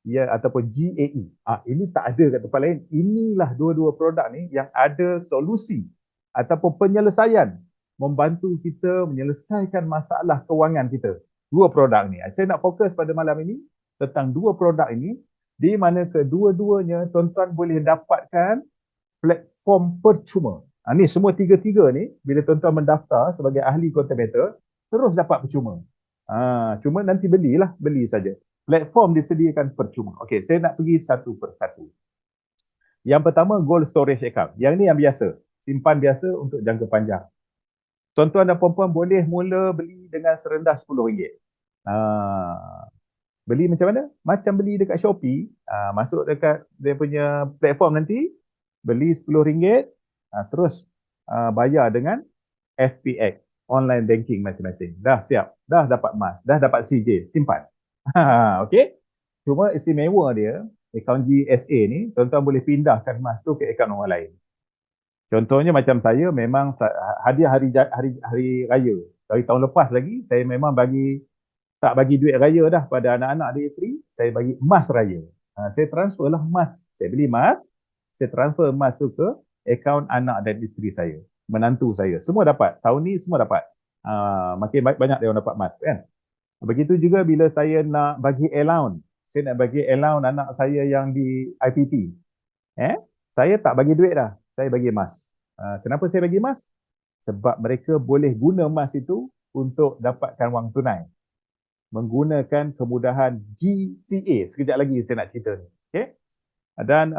[SPEAKER 1] ataupun GAE. Ini tak ada kat tempat lain. Inilah 2 produk ni yang ada solusi ataupun penyelesaian membantu kita menyelesaikan masalah kewangan kita. 2 produk ni. Saya nak fokus pada malam ini tentang 2 produk ini, di mana kedua-duanya tuan-tuan boleh dapatkan platform percuma. Ni semua 3 ni, bila tuan-tuan mendaftar sebagai ahli Quantum Metal, terus dapat percuma. Cuma nanti beli saja. Platform disediakan percuma. Okey, saya nak pergi satu persatu. Yang pertama, Gold Storage Account. Yang ni yang biasa. Simpan biasa untuk jangka panjang. Tuan-tuan dan puan-puan boleh mula beli dengan serendah RM10. Beli macam mana? Macam beli dekat Shopee, masuk dekat dia punya platform nanti, beli RM10, terus bayar dengan SPX, online banking masing-masing. Dah siap, dah dapat emas, dah dapat CJ, simpan. Okey? Cuma istimewa dia, akaun GSA ni, tuan-tuan boleh pindahkan emas tu ke akaun orang lain. Contohnya macam saya memang hadiah hari raya. Dari tahun lepas lagi, saya memang tak bagi duit raya dah pada anak-anak dan isteri, saya bagi emas raya. Saya transfer lah emas. Saya beli emas, saya transfer emas tu ke akaun anak dan isteri saya, menantu saya. Semua dapat. Tahun ni semua dapat. Makin banyak dia orang dapat emas kan. Begitu juga bila saya nak bagi allowance. Saya nak bagi allowance anak saya yang di IPT. Saya tak bagi duit dah. Saya bagi emas. Kenapa saya bagi emas? Sebab mereka boleh guna emas itu untuk dapatkan wang tunai. Menggunakan kemudahan GCA. Sekejap lagi saya nak cerita ni. Okay? Dan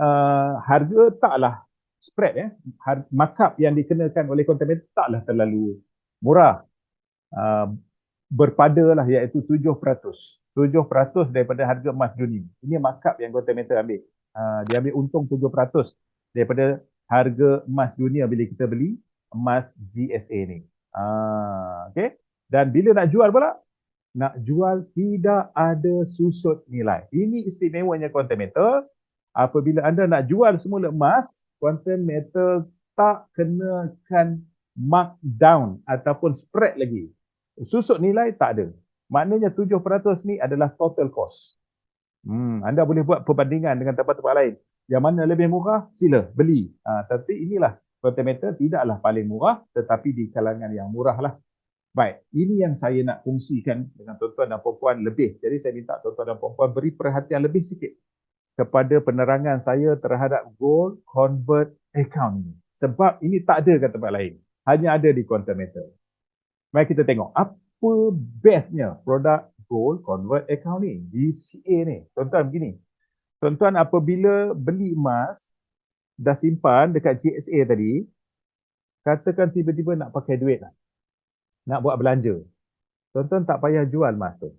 [SPEAKER 1] harga taklah spread. Markup yang dikenakan oleh container taklah terlalu murah. Berpadalah iaitu 7%. 7% daripada harga emas dunia. Ini markup yang container ambil. Dia ambil untung 7% daripada harga emas dunia bila kita beli emas GSA ni. Okay? Dan bila nak jual pula, nak jual tidak ada susut nilai. Ini istimewanya Quantum Metal. Apabila anda nak jual semula emas, Quantum Metal tak kenakan markdown ataupun spread lagi. Susut nilai tak ada. Maknanya 7% ni adalah total cost. Anda boleh buat perbandingan dengan tempat-tempat lain. Yang mana lebih murah, sila beli. Tapi inilah, Quantum Metal tidaklah paling murah, tetapi di kalangan yang murah lah. Baik, ini yang saya nak kongsikan dengan tuan-tuan dan puan-puan lebih. Jadi saya minta tuan-tuan dan puan-puan beri perhatian lebih sikit kepada penerangan saya terhadap Gold Convert Account ini. Sebab ini tak ada kat tempat lain. Hanya ada di Quantum Metal. Mari kita tengok apa bestnya produk Gold Convert Account ni, GCA ni. Tuan-tuan begini. Tuan-tuan apabila beli emas, dah simpan dekat GSA tadi, katakan tiba-tiba nak pakai duit lah. Nak buat belanja. Tuan-tuan tak payah jual emas tu.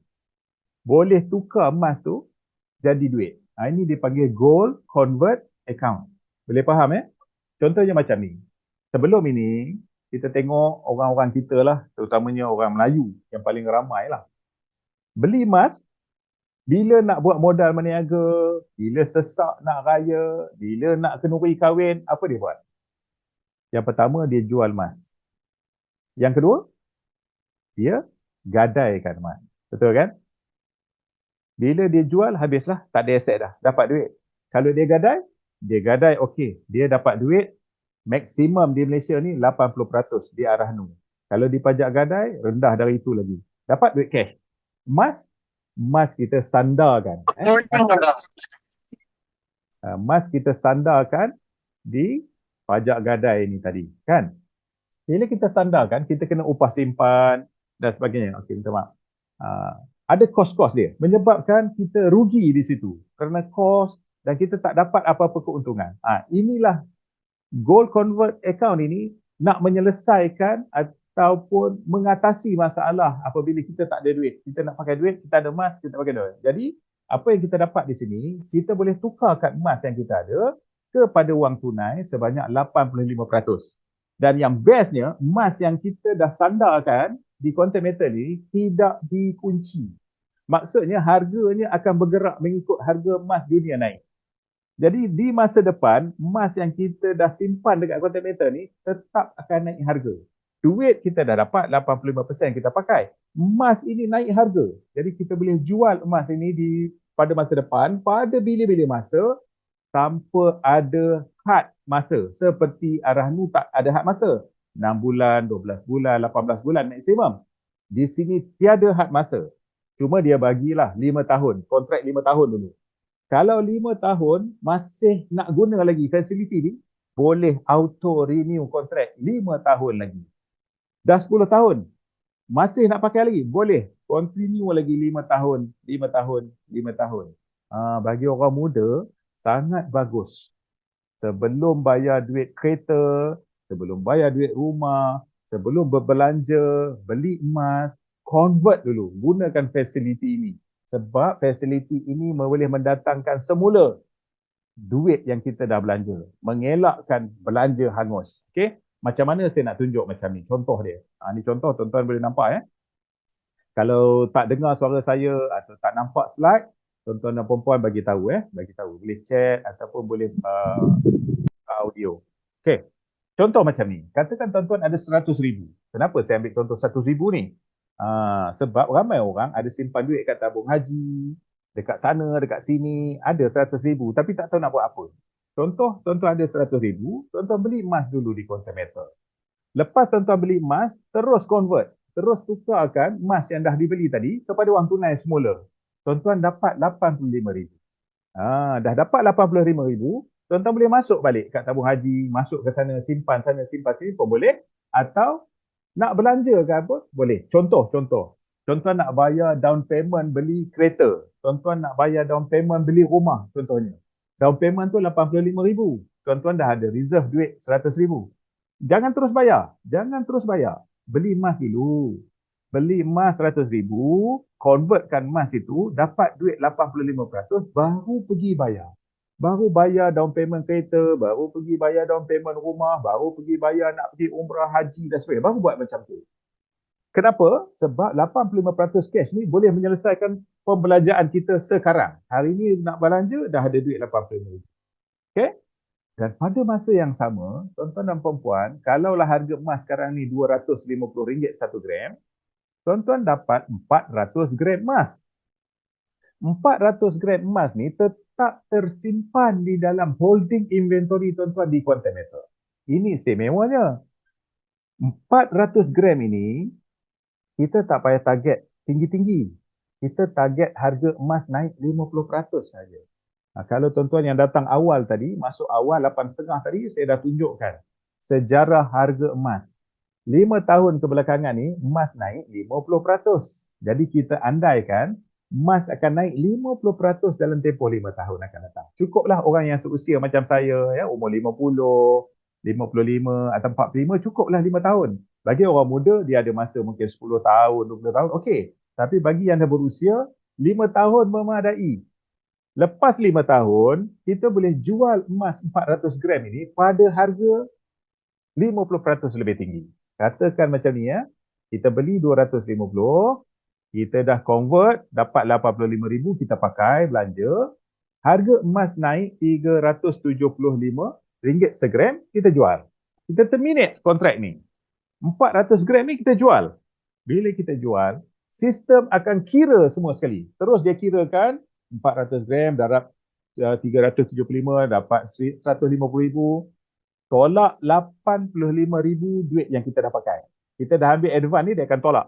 [SPEAKER 1] Boleh tukar emas tu jadi duit. Ini dipanggil Gold Convert Account. Boleh faham Contohnya macam ni. Sebelum ini, kita tengok orang-orang kita lah, terutamanya orang Melayu yang paling ramai lah. Beli emas, bila nak buat modal berniaga, bila sesak nak raya, bila nak kenduri kahwin, apa dia buat? Yang pertama, dia jual emas. Yang kedua, dia gadaikan emas. Betul kan? Bila dia jual, habislah. Tak ada aset dah. Dapat duit. Kalau dia gadai okey. Dia dapat duit, maksimum di Malaysia ni 80% di arah nu. Kalau dipajak gadai, rendah dari itu lagi. Dapat duit cash. Emas kita sandarkan. Emas kita sandarkan di pajak gadai ni tadi. Kan? Bila kita sandarkan, kita kena upah simpan dan sebagainya. Okey, minta maaf. Ada kos-kos dia. Menyebabkan kita rugi di situ. Kerana kos dan kita tak dapat apa-apa keuntungan. Inilah Gold Convert Account ini nak menyelesaikan ataupun mengatasi masalah apabila kita tak ada duit. Kita nak pakai duit, kita ada emas, kita pakai duit. Jadi, apa yang kita dapat di sini, kita boleh tukarkan emas yang kita ada kepada wang tunai sebanyak 85%. Dan yang bestnya, emas yang kita dah sandarkan di Quantum Metal ni tidak dikunci. Maksudnya harganya akan bergerak mengikut harga emas dunia naik. Jadi di masa depan, emas yang kita dah simpan dekat Quantum Metal ni tetap akan naik harga. Duit kita dah dapat 85% kita pakai. Emas ini naik harga. Jadi kita boleh jual emas ini pada masa depan, pada bila-bila masa, tanpa ada had masa. Seperti arah nu tak ada had masa. 6 bulan, 12 bulan, 18 bulan maksimum. Di sini tiada had masa. Cuma dia bagilah 5 tahun. Kontrak 5 tahun dulu. Kalau 5 tahun masih nak guna lagi fasiliti ni, boleh auto renew kontrak 5 tahun lagi. Dah 10 tahun. Masih nak pakai lagi? Boleh. Continue lagi 5 tahun, 5 tahun, 5 tahun. Bagi orang muda, sangat bagus. Sebelum bayar duit kereta, sebelum bayar duit rumah, sebelum berbelanja, beli emas, convert dulu. Gunakan fasiliti ini. Sebab fasiliti ini boleh mendatangkan semula duit yang kita dah belanja. Mengelakkan belanja hangus. Okey? Macam mana saya nak tunjuk macam ni? Contoh dia. Ni contoh, tuan-tuan boleh nampak Kalau tak dengar suara saya atau tak nampak slide, Tuan-tuan dan puan-puan bagi tahu bagi tahu. Boleh chat ataupun boleh audio. Okey. Contoh macam ni. Katakan tuan-tuan ada 100,000. Kenapa saya ambil contoh 100,000 ni? Sebab ramai orang ada simpan duit kat tabung haji, dekat sana, dekat sini, ada 100,000 tapi tak tahu nak buat apa. Contoh, tuan-tuan ada 100,000, tuan-tuan beli emas dulu di Quantum Metal. Lepas tuan-tuan beli emas, terus convert. Terus tukarkan emas yang dah dibeli tadi kepada wang tunai semula. Tuan-tuan dapat 85,000. Dah dapat 85,000, tuan-tuan boleh masuk balik kat tabung haji, masuk ke sana, simpan sini pun boleh. Atau nak belanja ke apa? Boleh. Contoh. Tuan-tuan nak bayar down payment beli kereta. Tuan-tuan nak bayar down payment beli rumah contohnya. Down payment tu 85,000. Tuan-tuan dah ada reserve duit 100,000. Jangan terus bayar. Beli emas dulu. Beli emas 100,000, convertkan emas itu, dapat duit 85%, baru pergi bayar. Baru bayar down payment kereta, baru pergi bayar down payment rumah, baru pergi bayar nak pergi umrah, haji dan sebagainya. Baru buat macam tu. Kenapa? Sebab 85% cash ni boleh menyelesaikan pembelanjaan kita sekarang. Hari ni nak belanja, dah ada duit 85,000. Okay? Dan pada masa yang sama, tuan-tuan dan puan-puan, kalaulah harga emas sekarang ni RM250 1 gram, tuan-tuan dapat 400 gram emas. 400 gram emas ni tetap tersimpan di dalam holding inventory tuan-tuan di Quantum Metal. Ini istimewanya. 400 gram ini, kita tak payah target tinggi-tinggi. Kita target harga emas naik 50% saja. Kalau tuan-tuan yang datang awal tadi, masuk awal 8.5 tadi, saya dah tunjukkan sejarah harga emas. 5 tahun kebelakangan ni, emas naik 50%. Jadi kita andaikan, emas akan naik 50% dalam tempoh 5 tahun akan datang. Cukuplah orang yang seusia macam saya, umur 50, 55 atau 45, cukuplah 5 tahun. Bagi orang muda, dia ada masa mungkin 10 tahun, 20 tahun, okey. Tapi bagi yang dah berusia, 5 tahun memadai. Lepas 5 tahun, kita boleh jual emas 400 gram ini pada harga 50% lebih tinggi. Katakan macam ni kita beli 250, kita dah convert, dapat 85,000, kita pakai, belanja. Harga emas naik RM375 segram, kita jual. Kita terminate kontrak ni. 400 gram ni kita jual. Bila kita jual, sistem akan kira semua sekali. Terus dia kirakan 400 gram darab 375 dapat 150,000, tolak 85,000 duit yang kita dah pakai. Kita dah ambil advance ni, dia akan tolak.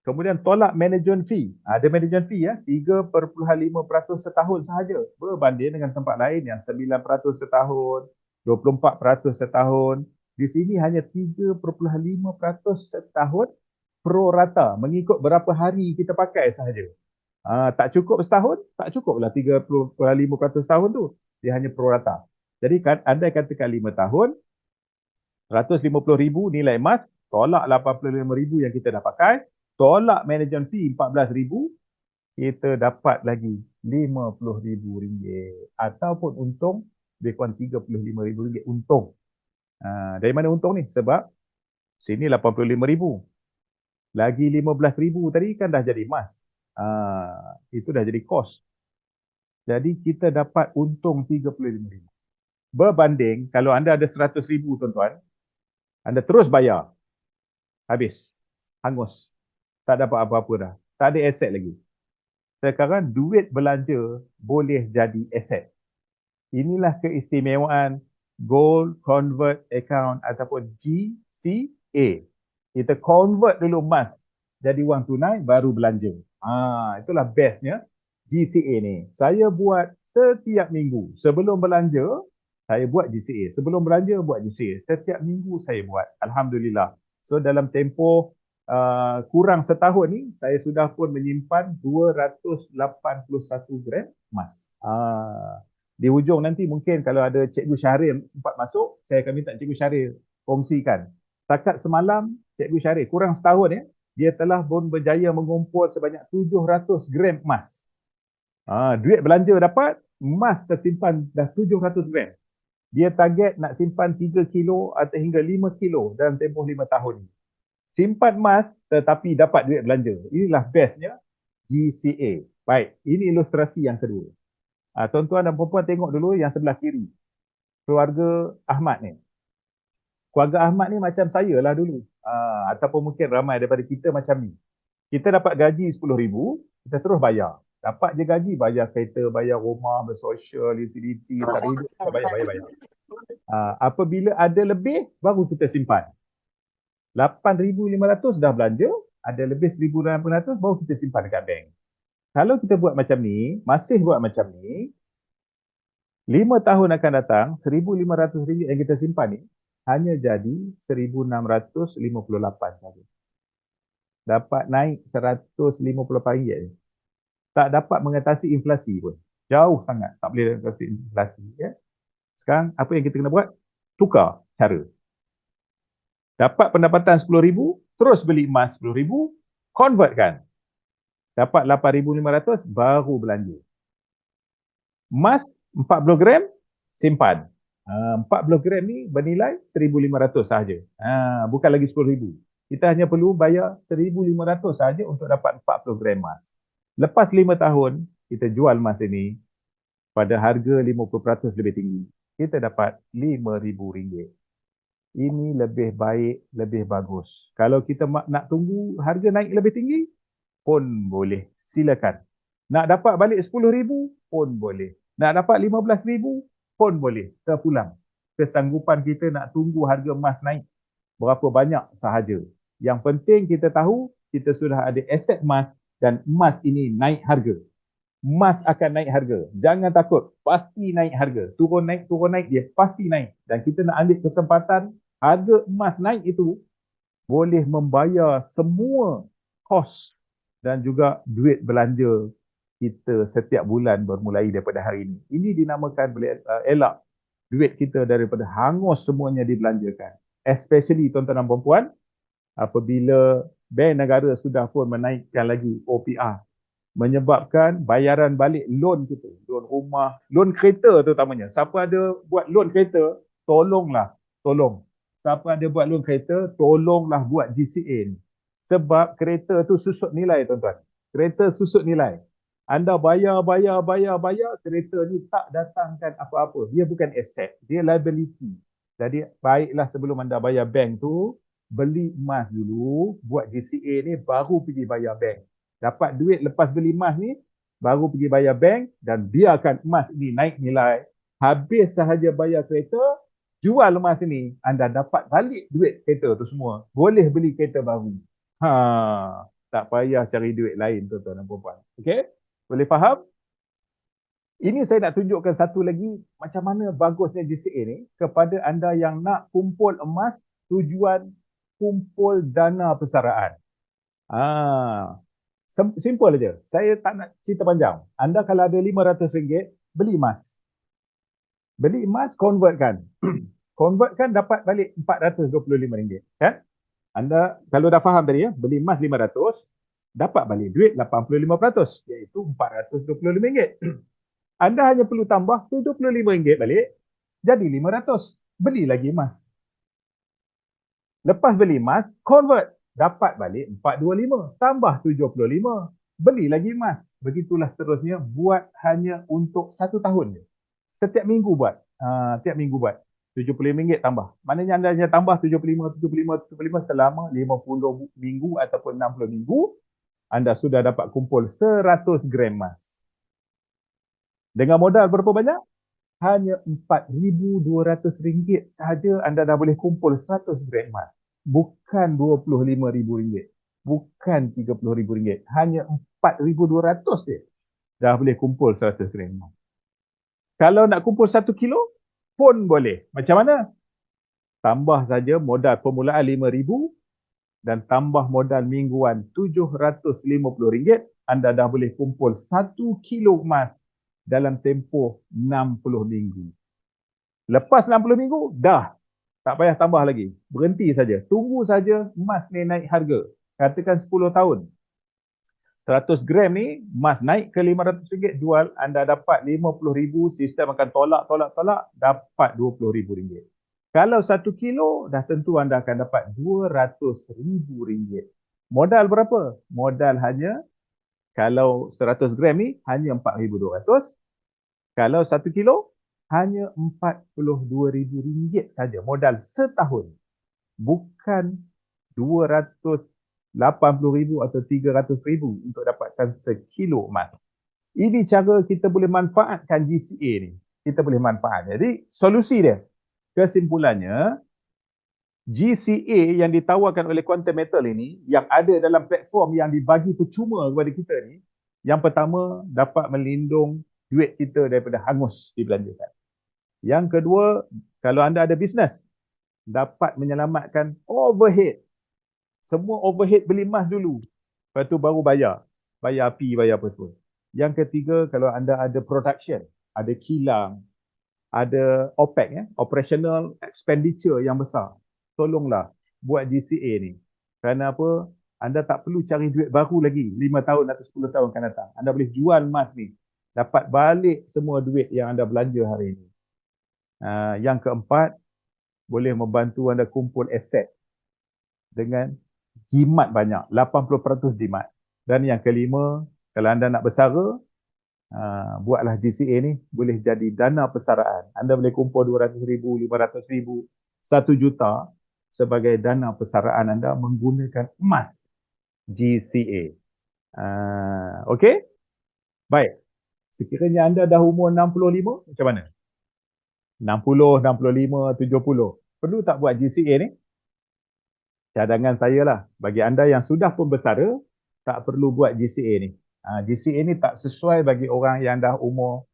[SPEAKER 1] Kemudian tolak management fee. Ada management fee 3.5% setahun sahaja. Berbanding dengan tempat lain yang 9% setahun, 24% setahun. Di sini hanya 3.5% setahun pro rata, mengikut berapa hari kita pakai sahaja. Tak cukup setahun, tak cukuplah 3.5% setahun tu. Dia hanya pro rata. Jadi anda katakan 5 tahun, 150,000 nilai emas, tolak 85,000 yang kita dah pakai, tolak management fee 14,000, kita dapat lagi RM50,000 ataupun untung lebih kurang RM35,000 untung. Dari mana untung ni? Sebab sini 85,000. Lagi 15,000 tadi kan dah jadi emas. Itu dah jadi kos. Jadi kita dapat untung 35,000. Berbanding kalau anda ada 100,000 tuan-tuan, anda terus bayar. Habis. Hangus. Tak dapat apa-apa dah. Tak ada aset lagi. Sekarang duit belanja boleh jadi aset. Inilah keistimewaan Gold Convert Account ataupun GCA. Kita convert dulu emas jadi wang tunai baru belanja. Itulah bestnya GCA ni. Saya buat setiap minggu. Sebelum belanja, saya buat GCA. Sebelum belanja, buat GCA. Setiap minggu saya buat. Alhamdulillah. So dalam tempoh kurang setahun ni, saya sudah pun menyimpan 281 gram emas. Di hujung nanti mungkin kalau ada Cikgu Syahrir sempat masuk, saya akan minta Cikgu Syahrir kongsikan. Setakat semalam, Cikgu Syahrir kurang setahun dia telah pun berjaya mengumpul sebanyak 700 gram emas. Duit belanja dapat, emas tersimpan dah 700 gram. Dia target nak simpan 3 kilo atau hingga 5 kilo dalam tempoh 5 tahun ni. Simpan emas tetapi dapat duit belanja. Inilah bestnya GCA. Baik, ini ilustrasi yang kedua. Tuan-tuan dan puan-puan tengok dulu yang sebelah kiri. Keluarga Ahmad ni. Keluarga Ahmad ni macam saya lah dulu. Ataupun mungkin ramai daripada kita macam ni. Kita dapat gaji 10,000, kita terus bayar. Dapat je gaji, bayar kereta, bayar rumah, bersosial, utility, sara hidup, kita bayar. Apabila ada lebih, baru kita simpan. 8,500 dah belanja, ada lebih 1,800, baru kita simpan dekat bank. Kalau kita buat macam ni, masih buat macam ni, 5 tahun akan datang, RM1,500 yang kita simpan ni, hanya jadi RM1,658 saja. Dapat naik RM158. Tak dapat mengatasi inflasi pun. Jauh sangat. Tak boleh mengatasi inflasi. Ya? Sekarang, apa yang kita kena buat? Tukar cara. Dapat pendapatan RM10,000, terus beli emas RM10,000, convertkan. Dapat RM8,500, baru belanja. Emas 40 gram, simpan. 40 gram ni bernilai RM1,500 sahaja. Bukan lagi RM10,000. Kita hanya perlu bayar RM1,500 sahaja untuk dapat 40 gram emas. Lepas 5 tahun, kita jual emas ini pada harga 50% lebih tinggi. Kita dapat RM5,000. Ini lebih baik, lebih bagus. Kalau kita nak tunggu harga naik lebih tinggi, pun boleh. Silakan. Nak dapat balik RM10,000 pun boleh. Nak dapat RM15,000 pun boleh. Terpulang. Kesanggupan kita nak tunggu harga emas naik berapa banyak sahaja. Yang penting kita tahu kita sudah ada aset emas dan emas ini naik harga. Emas akan naik harga. Jangan takut. Pasti naik harga. Turun naik dia pasti naik. Dan kita nak ambil kesempatan harga emas naik itu boleh membayar semua kos dan juga duit belanja kita setiap bulan bermulai daripada hari ini. Ini dinamakan elak duit kita daripada hangus semuanya dibelanjakan. Especially tuan-tuan dan puan-puan, apabila Bank Negara sudah pun menaikkan lagi OPR, menyebabkan bayaran balik loan kita, loan rumah, loan kereta terutamanya. Siapa ada buat loan kereta, tolong. Siapa ada buat loan kereta, tolonglah buat GCA ni. Sebab kereta tu susut nilai, tuan-tuan. Kereta susut nilai. Anda bayar, kereta ni tak datangkan apa-apa. Dia bukan aset, dia liability. Jadi baiklah sebelum anda bayar bank tu, beli emas dulu, buat GCA ni, baru pergi bayar bank. Dapat duit lepas beli emas ni, baru pergi bayar bank dan biarkan emas ini naik nilai. Habis sahaja bayar kereta, jual emas ini, anda dapat balik duit kereta tu semua. Boleh beli kereta baru. Tak payah cari duit lain, tuan-tuan dan puan-puan. Okey? Boleh faham? Ini saya nak tunjukkan satu lagi macam mana bagusnya GCA ni kepada anda yang nak kumpul emas tujuan kumpul dana persaraan. Simple aja. Saya tak nak cerita panjang. Anda kalau ada RM500, beli emas. Beli emas, convertkan. Convertkan dapat balik RM425. Kan? Anda kalau dah faham tadi ya, beli emas RM500, dapat balik duit 85%, iaitu RM425. Anda hanya perlu tambah RM75 balik, jadi RM500. Beli lagi emas. Lepas beli emas, convert. Dapat balik 425, tambah 75, beli lagi emas. Begitulah seterusnya, buat hanya untuk 1 tahun je. Setiap minggu buat. Tiap minggu buat. RM75 tambah. Maknanya anda hanya tambah 75 selama 50 minggu ataupun 60 minggu, anda sudah dapat kumpul 100 gram emas. Dengan modal berapa banyak? Hanya RM4,200 sahaja anda dah boleh kumpul 100 gram emas. Bukan RM25,000. Bukan RM30,000. Hanya RM4,200 je. Dah boleh kumpul 100 gram emas. Kalau nak kumpul 1 kilo pun boleh. Macam mana? Tambah saja modal permulaan RM5,000 dan tambah modal mingguan RM750. Anda dah boleh kumpul 1 kilo emas dalam tempoh 60 minggu. Lepas 60 minggu, dah. Tak payah tambah lagi. Berhenti saja. Tunggu saja emas ni naik harga. Katakan 10 tahun. 100 gram ni, emas naik ke RM500, jual, anda dapat RM50,000, sistem akan tolak, dapat RM20,000. Kalau 1 kilo, dah tentu anda akan dapat RM200,000. Modal berapa? Modal hanya Kalau 100 gram ni hanya 4,200. Kalau 1 kilo hanya RM42,000 saja modal setahun. Bukan RM280,000 atau RM300,000 untuk dapatkan sekilo emas. Ini cara kita boleh manfaatkan GCA ni. Kita boleh manfaat. Jadi solusi dia, kesimpulannya, GCA yang ditawarkan oleh Quantum Metal ini, yang ada dalam platform yang dibagi percuma kepada kita ni, yang pertama dapat melindung duit kita daripada hangus dibelanjakan. Yang kedua, kalau anda ada bisnes, dapat menyelamatkan overhead. Semua overhead beli emas dulu, lepas tu baru bayar api, bayar apa semua. Yang ketiga, kalau anda ada production, ada kilang, ada OPEX, operational expenditure yang besar, tolonglah buat GCA ni. Kerana apa? Anda tak perlu cari duit baru lagi 5 tahun atau 10 tahun akan datang. Anda boleh jual emas ni, dapat balik semua duit yang anda belanja hari ini. Yang keempat, boleh membantu anda kumpul aset dengan jimat banyak, 80% jimat. Dan yang kelima, kalau anda nak bersara, buatlah GCA ni, boleh jadi dana persaraan. Anda boleh kumpul 200,000, 500,000, 1 juta sebagai dana persaraan anda menggunakan emas GCA. Okey? Baik. Sekiranya anda dah umur 65, macam mana? 60, 65, 70. Perlu tak buat GCA ni? Cadangan saya lah, bagi anda yang sudah pun bersara, tak perlu buat GCA ni. GCA ni tak sesuai bagi orang yang dah umur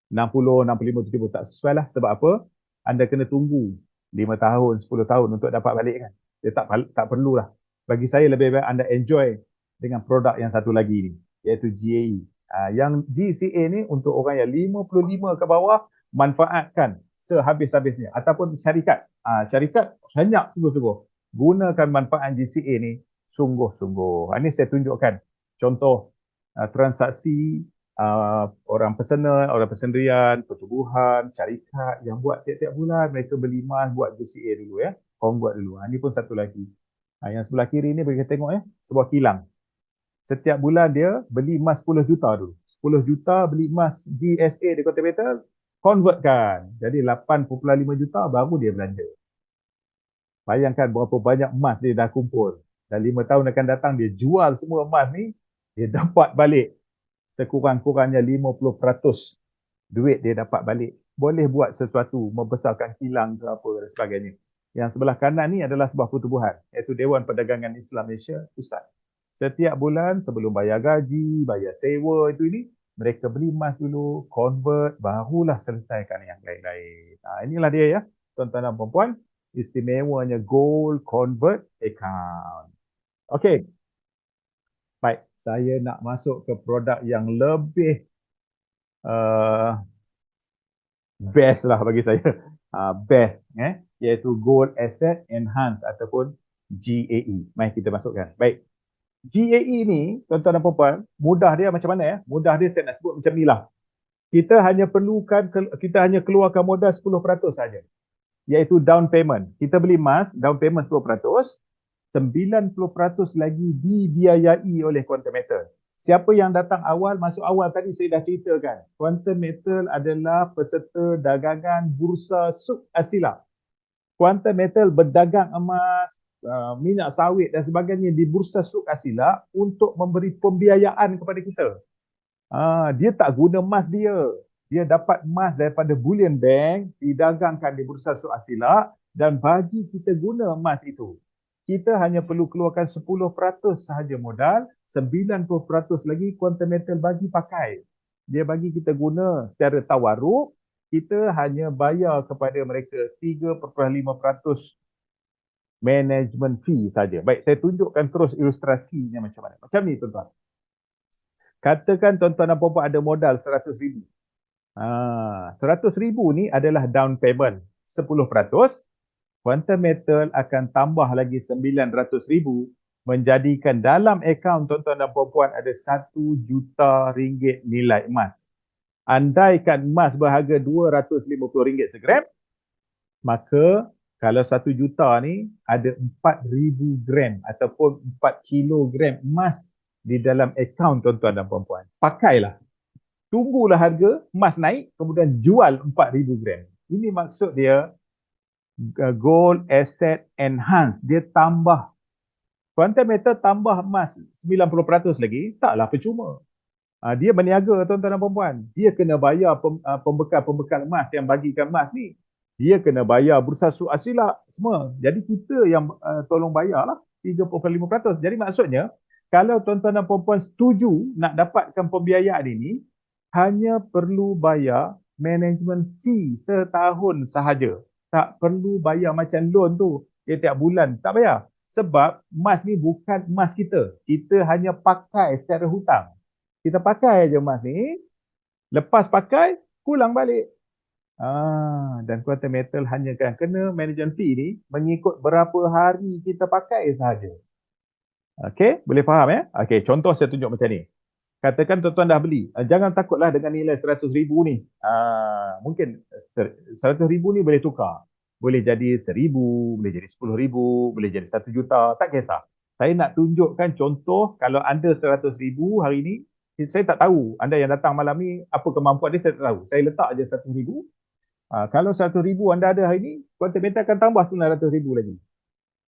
[SPEAKER 1] 60, 65, 70. Tak sesuai lah. Sebab apa? Anda kena tunggu 5 tahun, 10 tahun untuk dapat balik kan. Dia tak perlulah. Bagi saya lebih baik anda enjoy dengan produk yang satu lagi ni, iaitu GAE. Yang GCA ni untuk orang yang 55 ke bawah, manfaatkan sehabis-habisnya. Ataupun syarikat. Syarikat banyak sungguh-sungguh. Gunakan manfaat GCA ni sungguh-sungguh. Ini saya tunjukkan contoh transaksi orang personal, orang persendirian, pertubuhan, syarikat yang buat tiap-tiap bulan mereka beli emas buat GCA dulu ya. Convert dulu. Ini pun satu lagi. Yang sebelah kiri ni boleh kita tengok ya, sebuah kilang. Setiap bulan dia beli emas 10 juta dulu. 10 juta beli emas GSA di Quantum Metal, convertkan. Jadi 8.5 juta baru dia belanja. Bayangkan berapa banyak emas dia dah kumpul. Dan 5 tahun akan datang dia jual semua emas ni, dia dapat balik sekurang-kurangnya 50% duit dia dapat balik. Boleh buat sesuatu, membesarkan kilang ke apa dan sebagainya. Yang sebelah kanan ni adalah sebuah pertubuhan, iaitu Dewan Perdagangan Islam Malaysia Pusat. Setiap bulan sebelum bayar gaji, bayar sewa itu ini, mereka beli emas dulu, convert, barulah selesaikan yang lain-lain. Inilah dia ya, tuan-tuan dan puan-puan, istimewanya Gold Convert Account. Okey. Baik, saya nak masuk ke produk yang lebih best lah bagi saya. Best, iaitu Gold Asset Enhance ataupun GAE. Mari kita masukkan. Baik. GAE ni, tuan-tuan dan puan-puan, mudah dia macam mana ya? Mudah dia saya nak sebut macam ni lah. Kita hanya keluarkan modal 10% saja. Iaitu down payment. Kita beli emas, down payment 10%, 90% lagi dibiayai oleh Quantum Metal. Siapa yang datang awal, masuk awal tadi saya dah ceritakan. Quantum Metal adalah peserta dagangan Bursa Suk Asila. Quantum Metal berdagang emas, minyak sawit dan sebagainya di Bursa Suk Asila untuk memberi pembiayaan kepada kita. Dia tak guna emas dia. Dia dapat emas daripada Bullion Bank, didagangkan di Bursa Suk Asila dan bagi kita guna emas itu. Kita hanya perlu keluarkan 10% sahaja modal, 90% lagi Quantum Metal bagi pakai. Dia bagi kita guna secara tawaruk, kita hanya bayar kepada mereka 3.5% management fee saja. Baik, saya tunjukkan terus ilustrasinya macam mana. Macam ni tuan-tuan. Katakan tuan-tuan dan puan-puan ada modal 100,000. 100,000 ni adalah down payment 10%. Quantum Metal akan tambah lagi 900,000 menjadikan dalam akaun tuan-tuan dan puan-puan ada 1 juta ringgit nilai emas. Andaikan emas berharga RM250 segram, maka kalau 1 juta ni ada 4,000 gram ataupun 4 kilogram emas di dalam akaun tuan-tuan dan puan-puan. Pakailah. Tunggulah harga emas naik, kemudian jual 4,000 gram. Ini maksud dia gold asset enhance. Dia tambah. Quantum metal tambah emas 90% lagi, taklah percuma. Dia berniaga tuan-tuan dan puan-puan. Dia kena bayar pembekal-pembekal emas yang bagikan emas ni. Dia kena bayar bursa suq asila semua. Jadi kita yang tolong bayarlah 35%. Jadi maksudnya, kalau tuan-tuan dan puan-puan setuju nak dapatkan pembiayaan ini, hanya perlu bayar management fee setahun sahaja. Tak perlu bayar macam loan tu tiap bulan. Tak bayar. Sebab emas ni bukan emas kita. Kita hanya pakai secara hutang. Kita pakai aja emas ni. Lepas pakai, pulang balik. Dan quantum metal hanya kan kena management fee ni mengikut berapa hari kita pakai sahaja. Okey, boleh faham ya? Okey, contoh saya tunjuk macam ni. Katakan tuan-tuan dah beli. Jangan takutlah dengan nilai 100,000 ni. Mungkin 100,000 ni boleh tukar. Boleh jadi 1,000, boleh jadi 10,000, boleh jadi 1 juta. Tak kisah. Saya nak tunjukkan contoh kalau anda 100,000 hari ni, saya tak tahu. Anda yang datang malam ni, apa kemampuan dia saya tak tahu. Saya letak je 100,000. Kalau 100,000 anda ada hari ni, quantum metal akan tambah 900,000 lagi.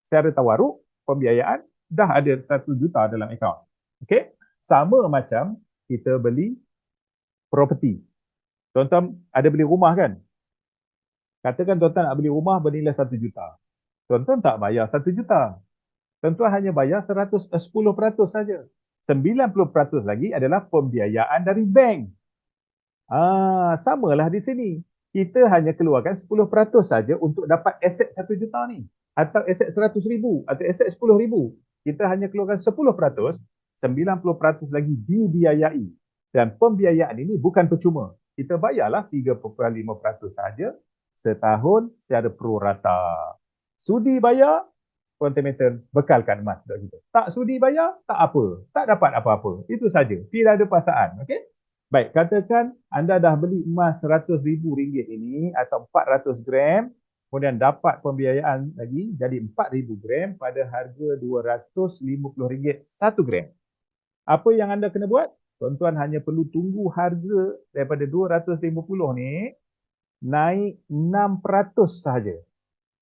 [SPEAKER 1] Secara tawaruk, pembiayaan, dah ada 1 juta dalam akaun. Okey? Sama macam kita beli property. Tuan-tuan ada beli rumah kan? Katakan tuan-tuan nak beli rumah bernilai 1 juta. Tuan-tuan tak bayar 1 juta. Tuan-tuan hanya bayar 10% saja. 90% lagi adalah pembiayaan dari bank. Samalah di sini. Kita hanya keluarkan 10% saja untuk dapat aset 1 juta ni. Atau aset 100,000 atau aset 10,000. Kita hanya keluarkan 10%, 90% lagi dibiayai. Dan pembiayaan ini bukan percuma. Kita bayarlah 3.5% saja setahun secara prorata. Sudi bayar, quantum metal bekalkan emas untuk kita. Tak sudi bayar, tak apa. Tak dapat apa-apa. Itu saja. Tidak ada paksaan. Okey? Baik, katakan anda dah beli emas RM100,000 ini atau 400 gram, kemudian dapat pembiayaan lagi jadi 4,000 gram pada harga RM250 1 gram. Apa yang anda kena buat? Tuan-tuan hanya perlu tunggu harga daripada 250 ni naik 6% sahaja.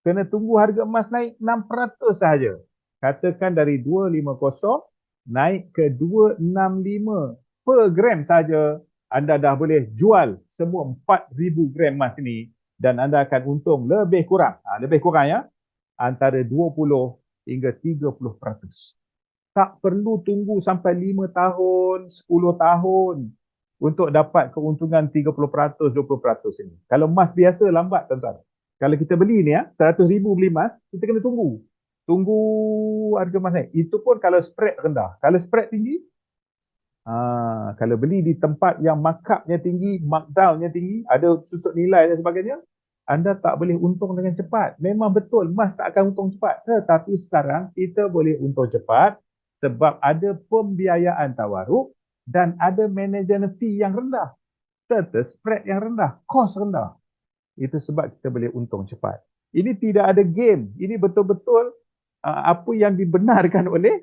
[SPEAKER 1] Kena tunggu harga emas naik 6% sahaja. Katakan dari 250 naik ke 265 per gram sahaja, anda dah boleh jual semua 4,000 gram emas ini dan anda akan untung lebih kurang. Lebih kurang ya, antara 20 hingga 30%. Tak perlu tunggu sampai 5 tahun, 10 tahun untuk dapat keuntungan 30%, 20% ini. Kalau emas biasa lambat tuan-tuan. Kalau kita beli ni 100,000 beli emas, kita kena tunggu. Tunggu harga emas naik. Itu pun kalau spread rendah. Kalau spread tinggi, kalau beli di tempat yang markupnya tinggi, markdownnya tinggi, ada susut nilai dan sebagainya, anda tak boleh untung dengan cepat. Memang betul emas tak akan untung cepat. Tetapi sekarang kita boleh untung cepat sebab ada pembiayaan tawaruk dan ada management fee yang rendah serta spread yang rendah, kos rendah. Itu sebab kita boleh untung cepat. Ini tidak ada game. Ini betul-betul apa yang dibenarkan oleh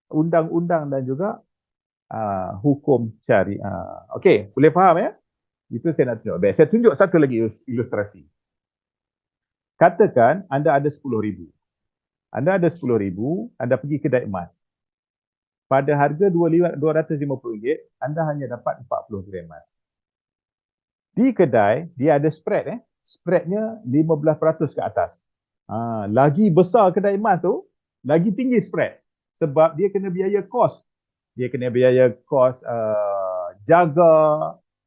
[SPEAKER 1] undang-undang dan juga hukum syariah. Okey, boleh faham ya? Itu saya nak tunjuk. Baik, saya tunjuk satu lagi ilustrasi. Katakan anda ada 10,000. Anda ada 10,000, anda pergi kedai emas. Pada harga RM250, anda hanya dapat 40 gram emas. Di kedai, dia ada spread. Spreadnya 15% ke atas. Lagi besar kedai emas tu, lagi tinggi spread. Sebab dia kena biaya kos. Dia kena biaya kos jaga,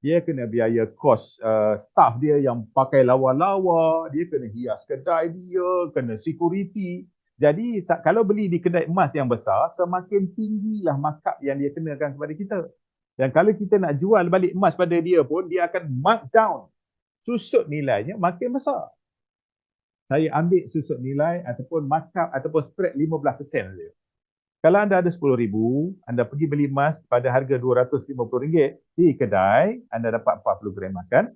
[SPEAKER 1] dia kena biaya kos staff dia yang pakai lawa-lawa, dia kena hias kedai dia, kena security. Jadi kalau beli di kedai emas yang besar, semakin tinggilah markup yang dia kenakan kepada kita. Dan kalau kita nak jual balik emas pada dia pun, dia akan mark down. Susut nilainya makin besar. Saya ambil susut nilai ataupun markup ataupun spread 15% saja. Kalau anda ada 10,000, anda pergi beli emas pada harga RM250 di kedai, anda dapat 40 gram emas kan?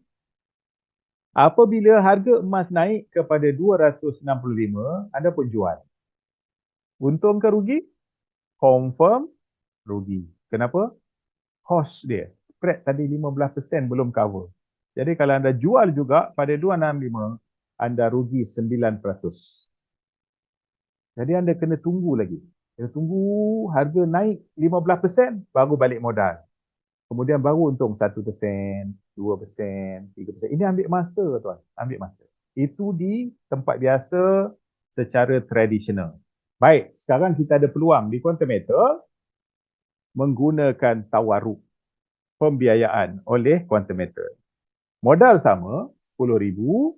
[SPEAKER 1] Apabila harga emas naik kepada 265, anda pun jual. Untung ke rugi? Confirm rugi. Kenapa? Cost dia, spread tadi 15% belum cover. Jadi kalau anda jual juga pada 265, anda rugi 9%. Jadi anda kena tunggu lagi. Kena tunggu harga naik 15% baru balik modal. Kemudian baru untung 1%, 2%, 3%. Ini ambil masa tuan, ambil masa. Itu di tempat biasa secara tradisional. Baik, sekarang kita ada peluang di Quantum Metal menggunakan tawaruk pembiayaan oleh Quantum Metal. Modal sama, 10,000.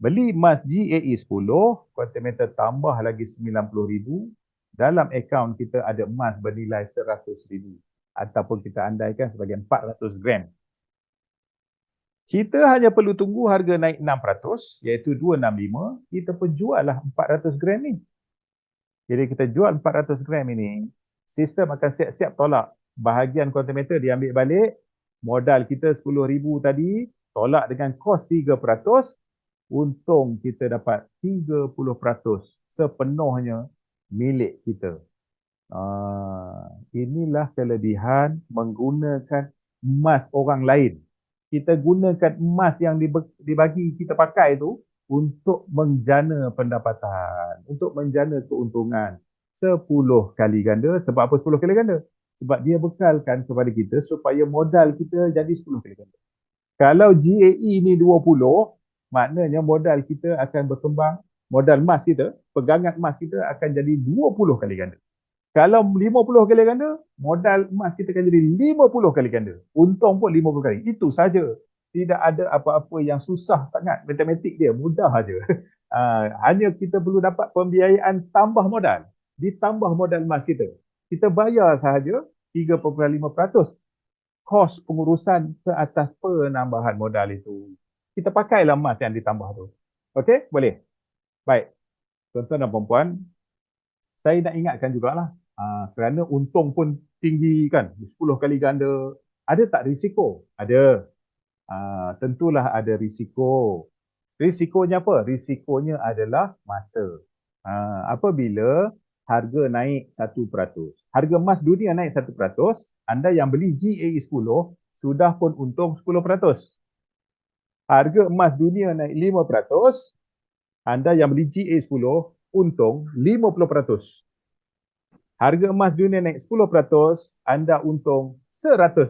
[SPEAKER 1] Beli emas GAE 10, Quantum Metal tambah lagi 90,000. Dalam akaun kita ada emas bernilai 100,000. Ataupun kita andaikan sebagai 400 gram. Kita hanya perlu tunggu harga naik 6%, iaitu 265, kita pun jual lah 400 gram ni. Jadi kita jual 400 gram ini, sistem akan siap-siap tolak. Bahagian Quantum Metal diambil balik, modal kita 10,000 tadi, tolak dengan kos 3%, untung kita dapat 30% sepenuhnya milik kita. Inilah kelebihan menggunakan emas orang lain. Kita gunakan emas yang dibagi kita pakai itu untuk menjana pendapatan, untuk menjana keuntungan 10 kali ganda. Sebab apa 10 kali ganda? Sebab dia bekalkan kepada kita supaya modal kita jadi 10 kali ganda. Kalau GAE ni 20, maknanya modal kita akan berkembang, modal emas kita, pegangan emas kita akan jadi 20 kali ganda. Kalau 50 kali ganda, modal emas kita akan jadi 50 kali ganda. Untung pun 50 kali. Itu saja. Tidak ada apa-apa yang susah sangat. Matematik dia mudah saja. Hanya kita perlu dapat pembiayaan tambah modal. Ditambah modal emas kita. Kita bayar sahaja 3.5% kos pengurusan ke atas penambahan modal itu. Kita pakailah emas yang ditambah tu. Okey? Boleh? Baik. Tuan-tuan dan puan-puan, saya nak ingatkan jugalah, kerana untung pun tinggi kan, 10 kali ganda. Ada tak risiko? Ada. Tentulah ada risiko. Risikonya apa? Risikonya adalah masa. Apabila harga naik 1%. Harga emas dunia naik 1%, anda yang beli GAE 10 sudah pun untung 10%. Harga emas dunia naik 5%, anda yang beli GAE 10 untung 50%. Harga emas dunia naik 10%, anda untung 100%.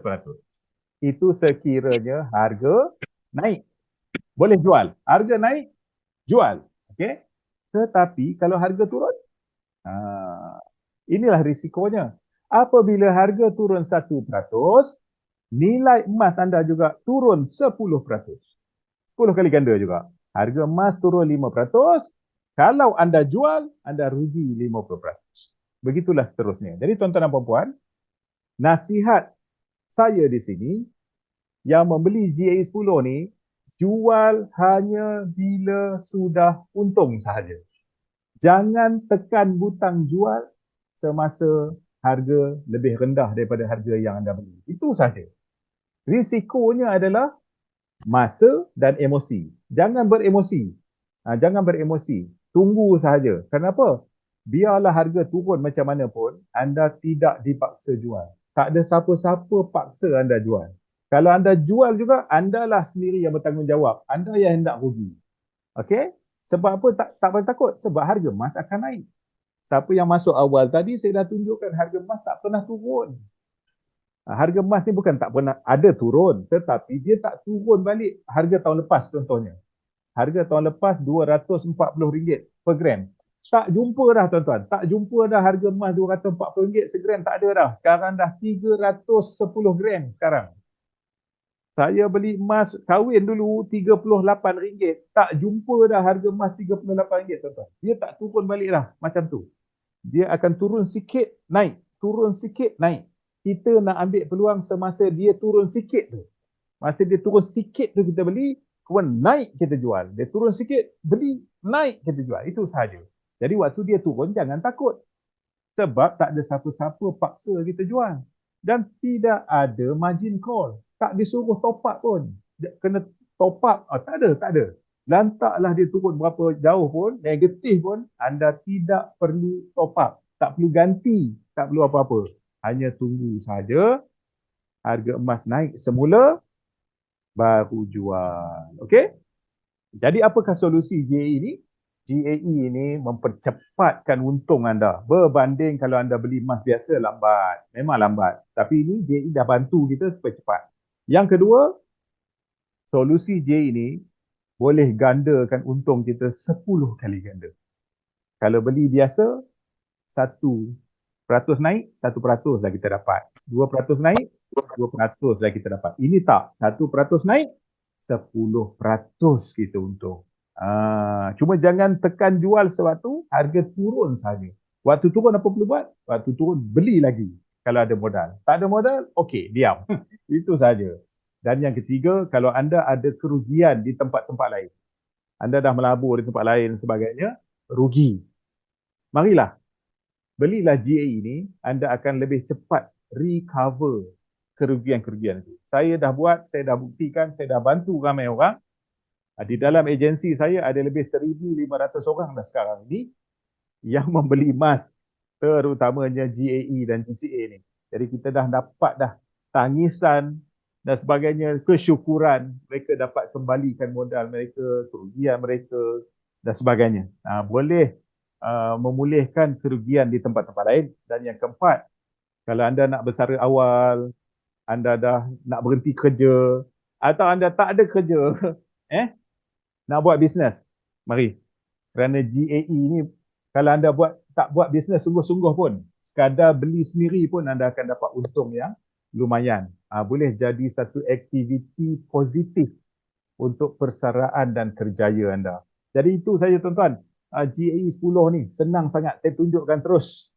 [SPEAKER 1] Itu sekiranya harga naik. Boleh jual. Harga naik, jual. Okey? Tetapi kalau harga turun, inilah risikonya. Apabila harga turun 1%, nilai emas anda juga turun 10%. 10 kali ganda juga. Harga emas turun 5%, kalau anda jual, anda rugi 50%. Begitulah seterusnya. Jadi tuan-tuan dan puan-puan, nasihat saya di sini, yang membeli GAE 10 ni, jual hanya bila sudah untung sahaja. Jangan tekan butang jual semasa harga lebih rendah daripada harga yang anda beli. Itu sahaja. Risikonya adalah masa dan emosi. Jangan beremosi. Jangan beremosi. Tunggu sahaja. Kenapa? Biarlah harga turun macam mana pun, anda tidak dipaksa jual. Tak ada siapa-siapa paksa anda jual. Kalau anda jual juga, andalah sendiri yang bertanggungjawab. Anda yang hendak rugi. Okey? Sebab apa tak boleh takut? Sebab harga emas akan naik. Siapa yang masuk awal tadi, saya dah tunjukkan harga emas tak pernah turun. Harga emas ni bukan tak pernah ada turun, tetapi dia tak turun balik harga tahun lepas contohnya. Harga tahun lepas RM240 per gram. Tak jumpa dah tuan-tuan. Tak jumpa dah harga emas RM240 segram. Tak ada dah. Sekarang dah 310 gram sekarang. Saya beli emas kahwin dulu RM38. Tak jumpa dah harga emas RM38 tuan-tuan. Dia tak turun balik dah macam tu. Dia akan turun sikit, naik. Turun sikit, naik. Kita nak ambil peluang semasa dia turun sikit tu. Masa dia turun sikit tu kita beli, kemudian naik kita jual. Dia turun sikit, beli, naik kita jual. Itu sahaja. Jadi waktu dia turun jangan takut. Sebab tak ada siapa-siapa paksa kita jual. Dan tidak ada margin call. Tak disuruh top up pun. Kena top up. Tak ada. Lantaklah dia turun berapa jauh pun, negatif pun, anda tidak perlu top up. Tak perlu ganti. Tak perlu apa-apa. Hanya tunggu saja harga emas naik semula, baru jual. Okey? Jadi apakah solusi GAE ini? GAE ini mempercepatkan untung anda berbanding kalau anda beli emas biasa lambat. Memang lambat. Tapi ini GAE dah bantu kita supaya cepat. Yang kedua, solusi GAE ini boleh gandakan untung kita 10 kali ganda. Kalau beli biasa, 1% naik, 1% lah kita dapat. 2% naik, 2% lah kita dapat. Ini tak, 1% naik, 10% kita untung. Cuma jangan tekan jual sewaktu harga turun saja. Waktu turun apa perlu buat? Waktu turun beli lagi kalau ada modal. Tak ada modal, okey, diam. Itu saja. Dan yang ketiga, kalau anda ada kerugian di tempat-tempat lain, anda dah melabur di tempat lain sebagainya, rugi. Marilah, belilah GAE ini, anda akan lebih cepat recover kerugian-kerugian itu. Saya dah buat, saya dah buktikan, saya dah bantu ramai orang. Di dalam agensi saya ada lebih 1,500 orang dah sekarang ini yang membeli emas, terutamanya GAE dan GCA ni. Jadi kita dah dapat dah tangisan dan sebagainya, kesyukuran mereka dapat kembalikan modal mereka, kerugian mereka dan sebagainya. Boleh memulihkan kerugian di tempat-tempat lain. Dan yang keempat, kalau anda nak bersara awal, anda dah nak berhenti kerja atau anda tak ada kerja, nak buat bisnes, mari. Kerana GAE ni, kalau anda tak buat bisnes sungguh-sungguh pun, sekadar beli sendiri pun anda akan dapat untung yang lumayan. Boleh jadi satu aktiviti positif untuk persaraan dan kerjaya anda. Jadi itu saja tuan-tuan. GAE 10 ni senang sangat. Saya tunjukkan terus.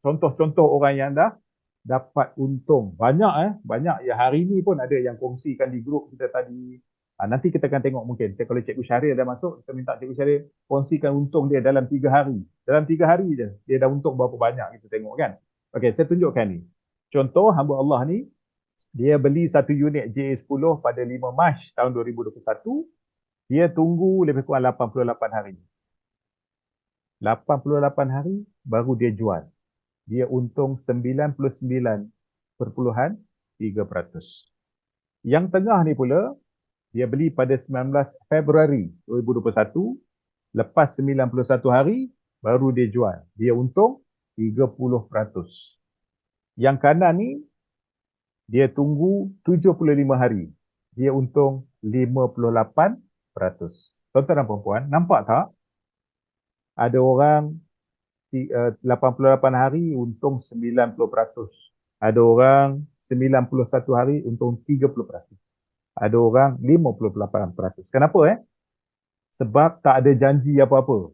[SPEAKER 1] Contoh-contoh orang yang dah dapat untung. Banyak ya, hari ni pun ada yang kongsikan di grup kita tadi. Nanti kita akan tengok mungkin. Kalau Cikgu Syahrir dah masuk, kita minta Cikgu Syahrir kongsikan untung dia dalam 3 hari. Dalam 3 hari je, dia dah untung berapa banyak, kita tengok kan. Okey, saya tunjukkan ni. Contoh hamba Allah ni, dia beli satu unit JA10 pada 5 Mac tahun 2021. Dia tunggu lebih kurang 88 hari. 88 hari baru dia jual. Dia untung 99.3%. Yang tengah ni pula, dia beli pada 19 Februari 2021. Lepas 91 hari, baru dia jual. Dia untung 30%. Yang kanan ni, dia tunggu 75 hari. Dia untung 58%. Tuan-tuan dan puan-puan, nampak tak? Ada orang 88 hari untung 90%. Ada orang 91 hari untung 30%. Ada orang 58%. Kenapa? Sebab tak ada janji apa-apa.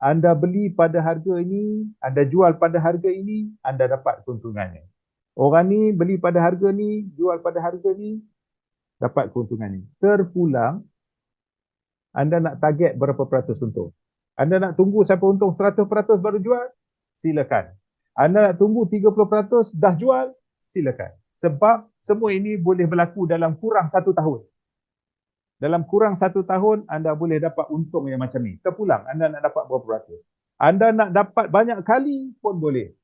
[SPEAKER 1] Anda beli pada harga ini, anda jual pada harga ini, anda dapat keuntungannya. Orang ni beli pada harga ni, jual pada harga ni, dapat keuntungan ni. Terpulang, anda nak target berapa peratus untung? Anda nak tunggu sampai untung 100% baru jual? Silakan. Anda nak tunggu 30% dah jual? Silakan. Sebab semua ini boleh berlaku dalam kurang 1 tahun. Dalam kurang 1 tahun, anda boleh dapat untung yang macam ni. Terpulang, anda nak dapat berapa peratus? Anda nak dapat banyak kali pun boleh.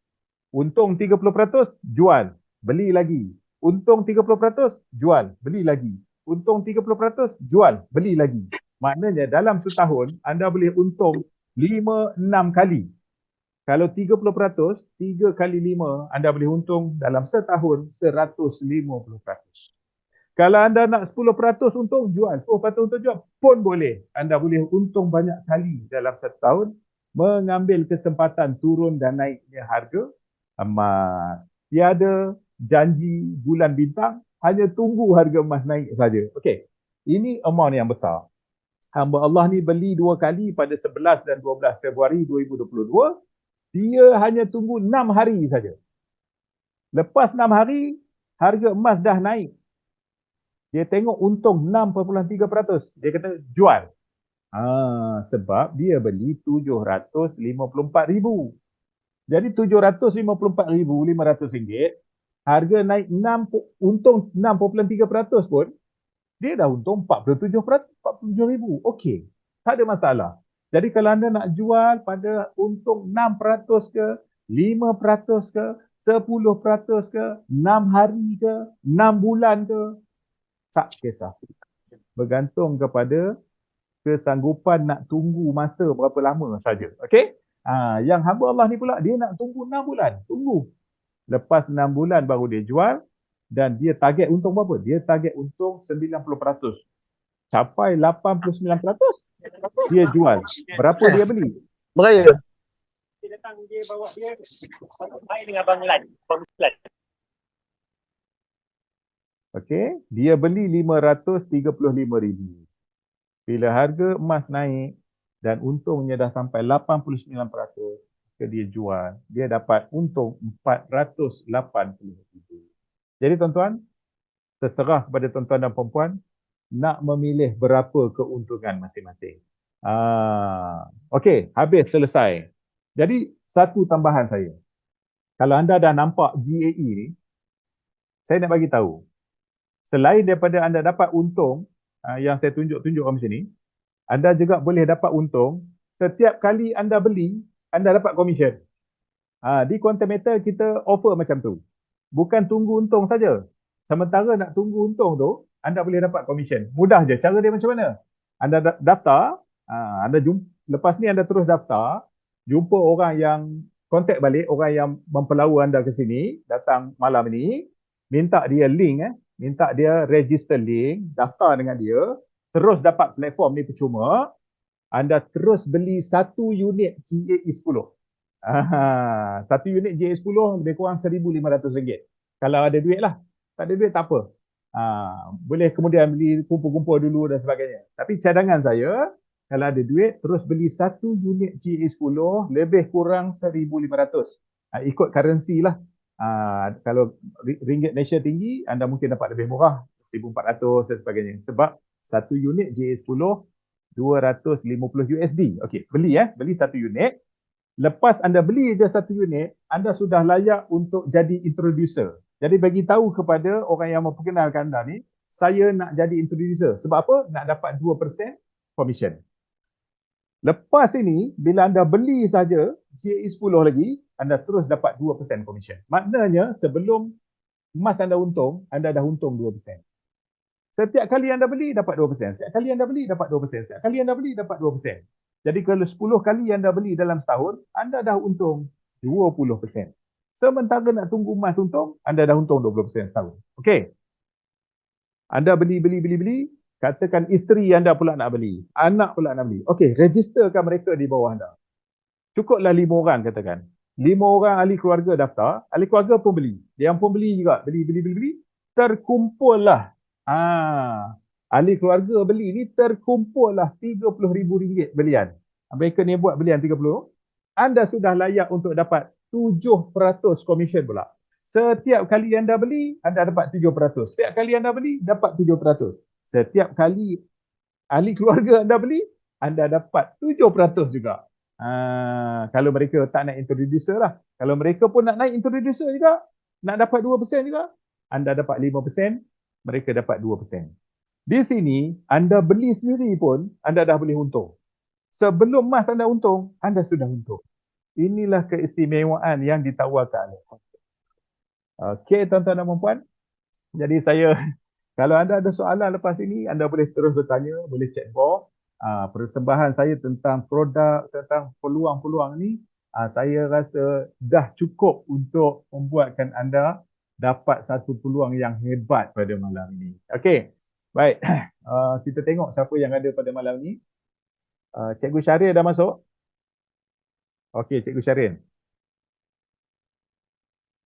[SPEAKER 1] Untung 30%, jual, beli lagi. Untung 30%, jual, beli lagi. Untung 30%, jual, beli lagi. Maknanya dalam setahun, anda boleh untung 5-6 kali. Kalau 30%, 3 kali 5, anda boleh untung dalam setahun 150%. Kalau anda nak 10% untung, jual. 10% untung, jual pun boleh. Anda boleh untung banyak kali dalam satu tahun, mengambil kesempatan turun dan naiknya harga emas. Tiada janji bulan bintang, hanya tunggu harga emas naik saja. Okey, ini amount yang besar. Hamba Allah ni beli 2 kali pada 11 dan 12 Februari 2022. Dia hanya tunggu 6 hari saja. Lepas 6 hari, harga emas dah naik. Dia tengok untung 6.3%. Dia kata jual. Sebab dia beli 754,000. Jadi 754,500 ringgit, harga naik untung 6.3% pun, dia dah untung 47,000. Okey, tak ada masalah. Jadi kalau anda nak jual pada untung 6% ke 5% ke, 10% ke, 6 hari ke, 6 bulan ke, tak kisah. Bergantung kepada kesanggupan nak tunggu masa berapa lama saja. Okey? Yang hamba Allah ni pula dia nak tunggu 6 bulan. Tunggu. Lepas 6 bulan baru dia jual dan dia target untung berapa? Dia target untung 90%. Capai 89%, dia jual. Berapa dia beli?
[SPEAKER 3] Beraya.
[SPEAKER 4] Dia datang, dia bawa dia main dengan Abang Lan.
[SPEAKER 1] Okey, dia beli 535,000. Bila harga emas naik dan untungnya dah sampai 89%, maka dia jual. Dia dapat untung 480,000. Jadi tuan-tuan, terserah kepada tuan-tuan dan puan-puan nak memilih berapa keuntungan masing-masing. Okey, habis selesai. Jadi satu tambahan saya. Kalau anda dah nampak GAE ni, saya nak bagi tahu. Selain daripada anda dapat untung yang saya tunjuk-tunjuk macam ni, anda juga boleh dapat untung setiap kali anda beli, anda dapat komisen. Di Quantum Metal kita offer macam tu. Bukan tunggu untung saja. Sementara nak tunggu untung tu, anda boleh dapat komisen. Mudah je. Cara dia macam mana? Anda daftar, lepas ni anda terus daftar, jumpa orang yang kontak balik, orang yang mempelawa anda ke sini, datang malam ni, minta dia link, minta dia register link, daftar dengan dia, terus dapat platform ni percuma, anda terus beli satu unit GAE 10. Satu unit GAE 10 lebih kurang RM1,500. Kalau ada duit lah. Tak ada duit tak apa. Boleh kemudian beli kumpul-kumpul dulu dan sebagainya. Tapi cadangan saya, kalau ada duit, terus beli satu unit GAE 10 lebih kurang RM1,500. Ikut currency lah. Kalau ringgit Malaysia tinggi, anda mungkin dapat lebih murah, RM1,400 dan sebagainya. Sebab satu unit GAE 10 $250. Okey, beli satu unit. Lepas anda beli je satu unit, anda sudah layak untuk jadi introducer. Jadi bagi tahu kepada orang yang memperkenalkan anda ni, saya nak jadi introducer. Sebab apa? Nak dapat 2% commission. Lepas ini, bila anda beli saja GAE 10 lagi, anda terus dapat 2% commission. Maknanya sebelum emas anda untung, anda dah untung 2%. Setiap kali anda beli, dapat 2%. Setiap kali anda beli, dapat 2%. Setiap kali anda beli, dapat 2%. Jadi kalau 10 kali anda beli dalam setahun, anda dah untung 20%. Sementara nak tunggu emas untung, anda dah untung 20% setahun. Okey. Anda beli. Katakan isteri anda pula nak beli. Anak pula nak beli. Okey, registerkan mereka di bawah anda. Cukuplah 5 orang katakan. 5 orang ahli keluarga daftar. Ahli keluarga pun beli. Dia pun beli juga. Beli. Terkumpullah. Ahli keluarga beli ni terkumpullah RM30,000 belian. Mereka ni buat belian 30. Anda sudah layak untuk dapat 7% komisen pula. Setiap kali anda beli, anda dapat 7%. Setiap kali anda beli, dapat 7%. Setiap kali ahli keluarga anda beli, anda dapat 7% juga. Kalau mereka tak naik introducer lah. Kalau mereka pun nak naik introducer juga, nak dapat 2% juga, anda dapat 5%, mereka dapat 2%. Di sini, anda beli sendiri pun, anda dah boleh untung. Sebelum emas anda untung, anda sudah untung. Inilah keistimewaan yang ditawarkan. Okey, tuan-tuan dan puan-puan. Jadi kalau anda ada soalan lepas ini, anda boleh terus bertanya, boleh chat box. Persembahan saya tentang produk, tentang peluang-peluang ni, saya rasa dah cukup untuk membuatkan anda dapat satu peluang yang hebat pada malam ini. Okey, baik. Kita tengok siapa yang ada pada malam ini. Cikgu Syahrir dah masuk? Okey, Cikgu Syahrir.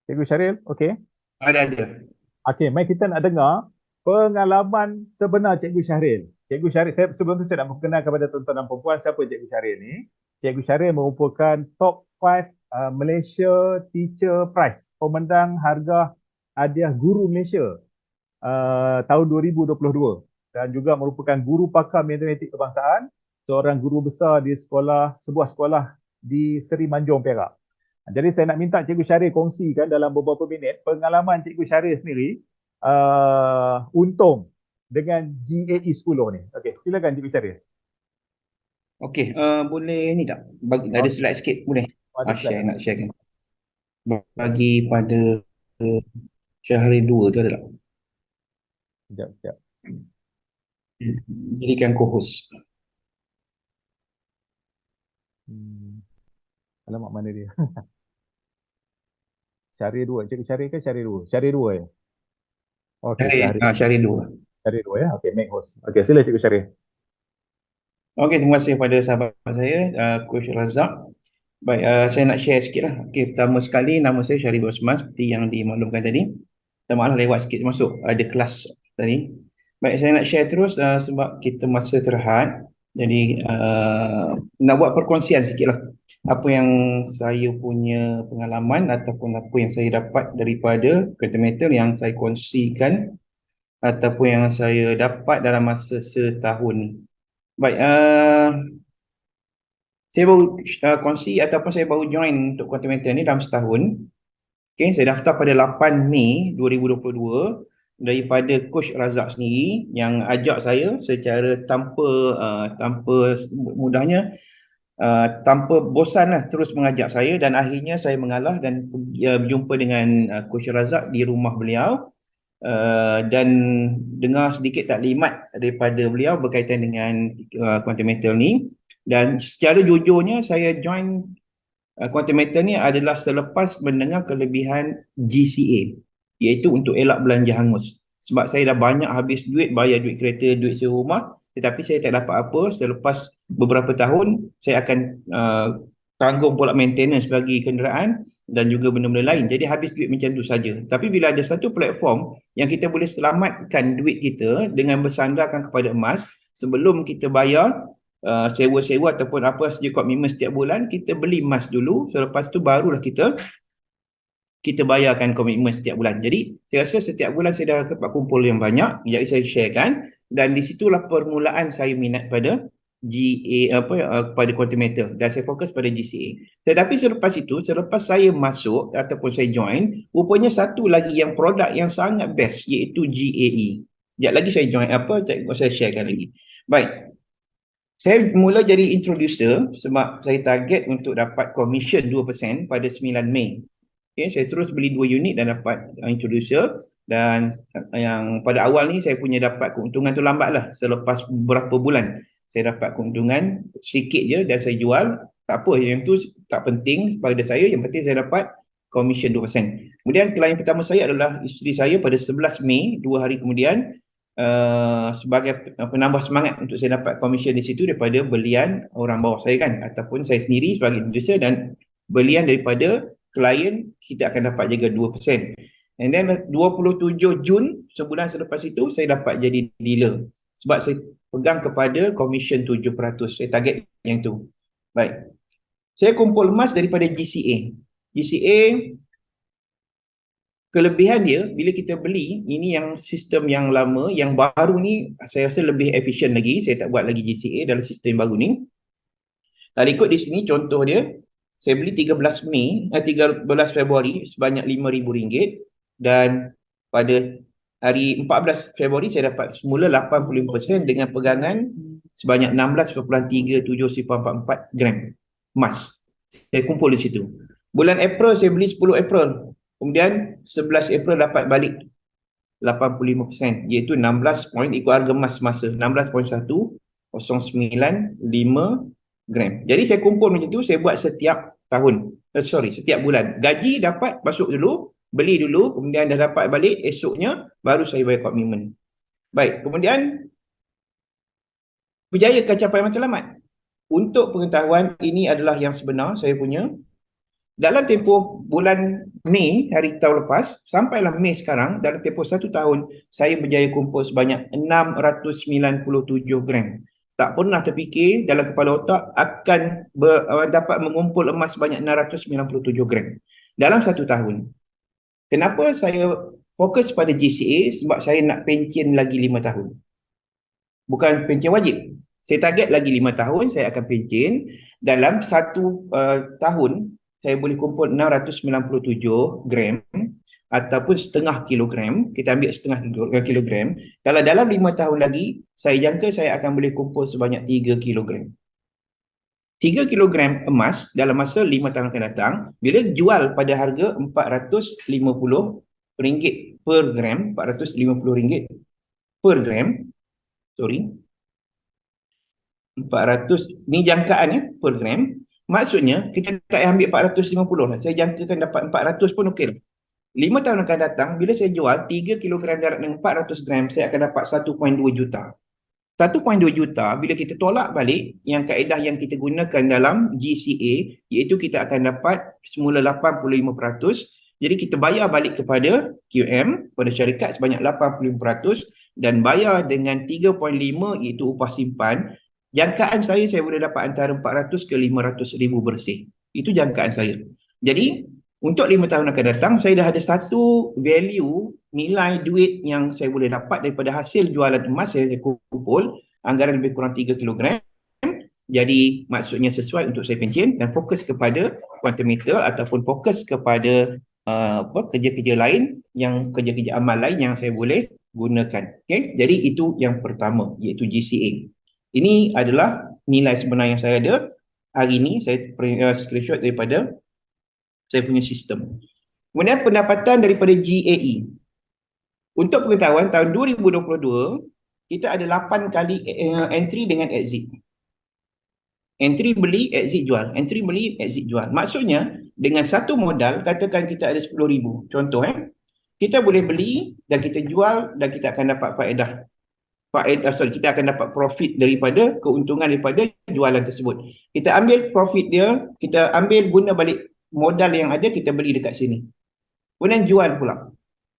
[SPEAKER 1] Cikgu Syahrir, okey?
[SPEAKER 3] Ada.
[SPEAKER 1] Okey, mari kita nak dengar pengalaman sebenar Cikgu Syahrir. Cikgu Syahrir, sebelum tu saya nak memperkenalkan kepada tuan-tuan dan puan-puan siapa Cikgu Syahrir ni. Cikgu Syahrir merupakan top 5 Malaysia Teacher Prize, pemandang harga hadiah guru Malaysia tahun 2022 dan juga merupakan guru pakar matematik kebangsaan, seorang guru besar di sebuah sekolah di Seri Manjung, Perak. Jadi saya nak minta Cikgu Syahrir kongsikan dalam beberapa minit pengalaman Cikgu Syahrir sendiri untung dengan GAE 10 ni. Okey, silakan Cikgu Syahrir.
[SPEAKER 3] Okey, boleh ni tak? Ada slide sikit boleh? Nak sharekan. bagi pada Syahrir 2 tu ada tak?
[SPEAKER 1] Sekejap.
[SPEAKER 3] Jadikan co-host.
[SPEAKER 1] Alamak, mana dia? Syahrir 2. Cik Syahrir ke Syahrir 2? Syahrir 2 ya? Okey,
[SPEAKER 3] Syahrir 2.
[SPEAKER 1] Syahrir 2 ya. Okey, make host. Okey, sila Cikgu Syahrir.
[SPEAKER 3] Okey, terima kasih kepada sahabat saya, Coach Razak. Baik, saya nak share sikit lah. Okey, pertama sekali nama saya Syarif Osman seperti yang dimaklumkan tadi. Minta maaf lah lewat sikit masuk ada kelas tadi. Baik, saya nak share terus sebab kita masa terhad. Jadi nak buat perkongsian sikit lah apa yang saya punya pengalaman ataupun apa yang saya dapat daripada Continental yang saya kongsikan ataupun yang saya dapat dalam masa setahun ni. Baik, saya baru kongsi ataupun saya baru join untuk Continental ni dalam setahun. Okay, saya daftar pada 8 Mei 2022 daripada Coach Razak sendiri yang ajak saya secara tanpa mudahnya, tanpa bosan lah terus mengajak saya dan akhirnya saya mengalah dan berjumpa dengan Coach Razak di rumah beliau dan dengar sedikit taklimat daripada beliau berkaitan dengan Continental ni. Dan secara jujurnya saya join Continental ni adalah selepas mendengar kelebihan GCA, iaitu untuk elak belanja hangus. Sebab saya dah banyak habis duit, bayar duit kereta, duit sewa rumah, tetapi saya tak dapat apa. Selepas beberapa tahun, saya akan tanggung pula maintenance bagi kenderaan dan juga benda-benda lain. Jadi habis duit macam tu saja. Tapi bila ada satu platform yang kita boleh selamatkan duit kita dengan bersandarkan kepada emas, sebelum kita bayar sewa-sewa ataupun apa saja komitmen setiap bulan, kita beli emas dulu, selepas tu barulah kita bayarkan komitmen setiap bulan. Jadi saya rasa setiap bulan saya dah dapat kumpul yang banyak, jadi saya sharekan dan di situlah permulaan saya minat pada pada Continental dan saya fokus pada GCA. Tetapi selepas itu, selepas saya masuk ataupun saya join, rupanya satu lagi yang produk yang sangat best iaitu GAE. Sekejap lagi saya join saya sharekan lagi. Baik. Saya mula jadi introducer sebab saya target untuk dapat commission 2% pada 9 Mei. Okay, saya terus beli 2 unit dan dapat introducer dan yang pada awal ni saya punya dapat keuntungan tu lambat lah. Selepas beberapa bulan saya dapat keuntungan sikit je dan saya jual. Tak apa, yang tu tak penting pada saya, yang penting saya dapat commission 2%. Kemudian klien pertama saya adalah isteri saya pada 11 Mei, 2 hari kemudian. Sebagai penambah semangat untuk saya dapat komisen di situ daripada belian orang bawah saya kan, ataupun saya sendiri sebagai producer dan belian daripada klien, kita akan dapat jaga 2%. And then 27 Jun sebulan selepas itu saya dapat jadi dealer sebab saya pegang kepada komisen 7%. Saya target yang tu. Baik. Saya kumpul emas daripada GCA. Kelebihan dia, bila kita beli, ini yang sistem yang lama, yang baru ni saya rasa lebih efisien lagi. Saya tak buat lagi GCA dalam sistem baru ni. Kalau ikut di sini contoh dia, saya beli 13 Februari sebanyak RM5,000 dan pada hari 14 Februari saya dapat semula 85% dengan pegangan sebanyak 16,3744 gram emas. Saya kumpul di situ. Bulan April saya beli 10 April. Kemudian 11 April dapat balik 85%, iaitu 16 poin ikut harga emas semasa 16.1095 gram. Jadi saya kumpul macam tu, saya buat setiap tahun. Setiap bulan. Gaji dapat masuk dulu, beli dulu, kemudian dah dapat balik, esoknya baru saya bayar komitmen. Baik, kemudian berjaya ke capai matlamat. Untuk pengetahuan, ini adalah yang sebenar saya punya. Dalam tempoh bulan Mei hari tahun lepas, sampailah Mei sekarang, dalam tempoh 1 tahun, saya berjaya kumpul sebanyak 697 gram. Tak pernah terfikir dalam kepala otak akan dapat mengumpul emas sebanyak 697 gram dalam 1 tahun. Kenapa saya fokus pada GCA? Sebab saya nak pencen lagi 5 tahun. Bukan pencen wajib. Saya target lagi 5 tahun, saya akan pencen. Dalam 1 tahun, saya boleh kumpul 697 gram ataupun setengah kilogram. Kita ambil setengah kilogram. Kalau dalam 5 tahun lagi, saya jangka saya akan boleh kumpul sebanyak 3 kilogram. 3 kilogram emas dalam masa 5 tahun akan datang, bila jual pada harga RM450 per gram, RM450 per gram, sorry, 400, ni jangkaan ya, per gram. Maksudnya, kita tak payah ambil 450 lah. Saya jangkakan dapat 400 pun okey lah. 5 tahun akan datang, bila saya jual 3 kilogram darab dengan 400 gram, saya akan dapat 1.2 juta. 1.2 juta, bila kita tolak balik yang kaedah yang kita gunakan dalam GCA, iaitu kita akan dapat semula 85%. Jadi kita bayar balik kepada QM, kepada syarikat sebanyak 85% dan bayar dengan 3.5 iaitu upah simpan. Jangkaan saya boleh dapat antara 400 ke 500 ribu bersih. Itu jangkaan saya. Jadi untuk 5 tahun akan datang, saya dah ada satu value, nilai duit yang saya boleh dapat daripada hasil jualan emas saya kumpul, anggaran lebih kurang 3 kilogram. Jadi maksudnya sesuai untuk saya pencen dan fokus kepada quantum meter ataupun fokus kepada kerja-kerja lain, yang kerja-kerja amal lain yang saya boleh gunakan. Okay? Jadi itu yang pertama, iaitu GCA. Ini adalah nilai sebenar yang saya ada. Hari ini saya screenshot daripada saya punya sistem. Kemudian pendapatan daripada GAE. Untuk pengetahuan, tahun 2022, kita ada 8 kali entry dengan exit. Entry beli, exit jual. Entry beli, exit jual. Maksudnya, dengan satu modal, katakan kita ada 10,000. Contoh, kita boleh beli dan kita jual dan kita akan dapat faedah. Kita akan dapat profit daripada keuntungan daripada jualan tersebut. Kita ambil profit dia, kita ambil guna balik modal yang ada, kita beli dekat sini. Kemudian jual pula.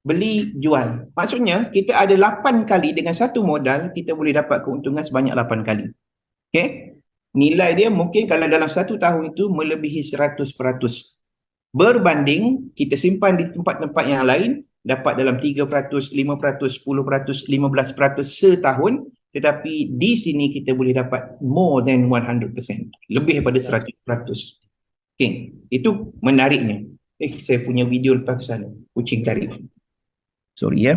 [SPEAKER 3] Beli, jual. Maksudnya, kita ada 8 kali dengan satu modal, kita boleh dapat keuntungan sebanyak 8 kali. Okay? Nilai dia mungkin kalau dalam satu tahun itu melebihi 100%. Berbanding, kita simpan di tempat-tempat yang lain, dapat dalam 3%, 5%, 10%, 15% setahun, tetapi di sini kita boleh dapat more than 100%. Lebih daripada 100%. Okay, itu menariknya. Saya punya video lepas ke sana. Kucing tarik. Sorry ya.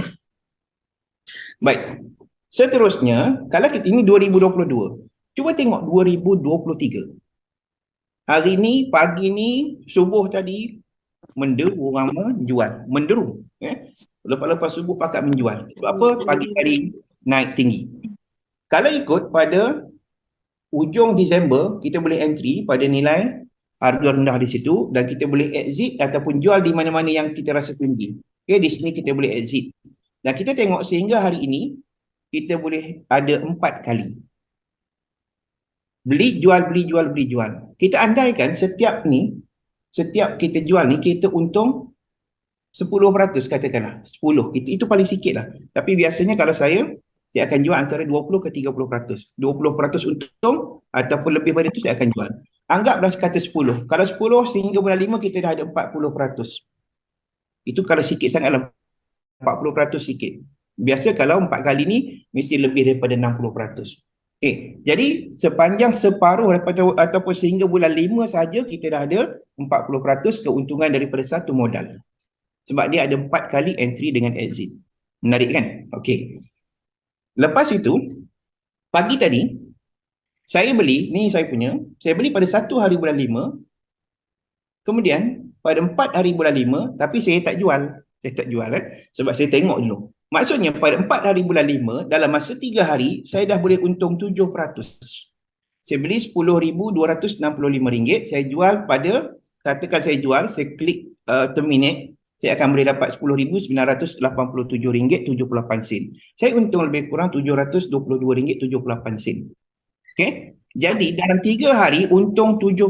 [SPEAKER 3] Baik. Seterusnya, kalau kita ini 2022. Cuba tengok 2023. Hari ni, pagi ni, subuh tadi, menderu orang menjual. Menderu. Lepas-lepas subuh pakat menjual. Sebab apa? Pagi hari naik tinggi. Kalau ikut pada ujung Disember, kita boleh entry pada nilai harga rendah di situ dan kita boleh exit ataupun jual di mana-mana yang kita rasa tinggi. Okay, di sini kita boleh exit. Dan kita tengok sehingga hari ini, kita boleh ada 4 kali. Beli, jual, beli, jual, beli, jual. Kita andaikan setiap kita jual ni, kita untung 10% katakanlah. 10. Itu paling sikit lah. Tapi biasanya kalau saya akan jual antara 20 ke 30%. 20% untung ataupun lebih pada itu saya akan jual. Anggaplah kata 10. Kalau 10 sehingga bulan 5 kita dah ada 40%. Itu kalau sikit sangatlah. 40% sikit. Biasa kalau 4 kali ni mesti lebih daripada 60%. Okay. Jadi sepanjang separuh daripada ataupun sehingga bulan 5 saja kita dah ada 40% keuntungan daripada satu modal. Sebab dia ada 4 kali entry dengan exit. Menarik kan? Okey. Lepas itu, pagi tadi, saya beli, ni saya punya, saya beli pada 1 hari bulan 5, kemudian pada 4 hari bulan 5, tapi saya tak jual. Saya tak jual sebab saya tengok dulu. Maksudnya pada 4 hari bulan 5, dalam masa 3 hari, saya dah boleh untung 7%. Saya beli RM10,265, saya jual pada, katakan saya jual, saya klik terminate, saya akan boleh dapat RM10,987.78. Saya untung lebih kurang RM722.78. Okay? Jadi dalam 3 hari untung 7%.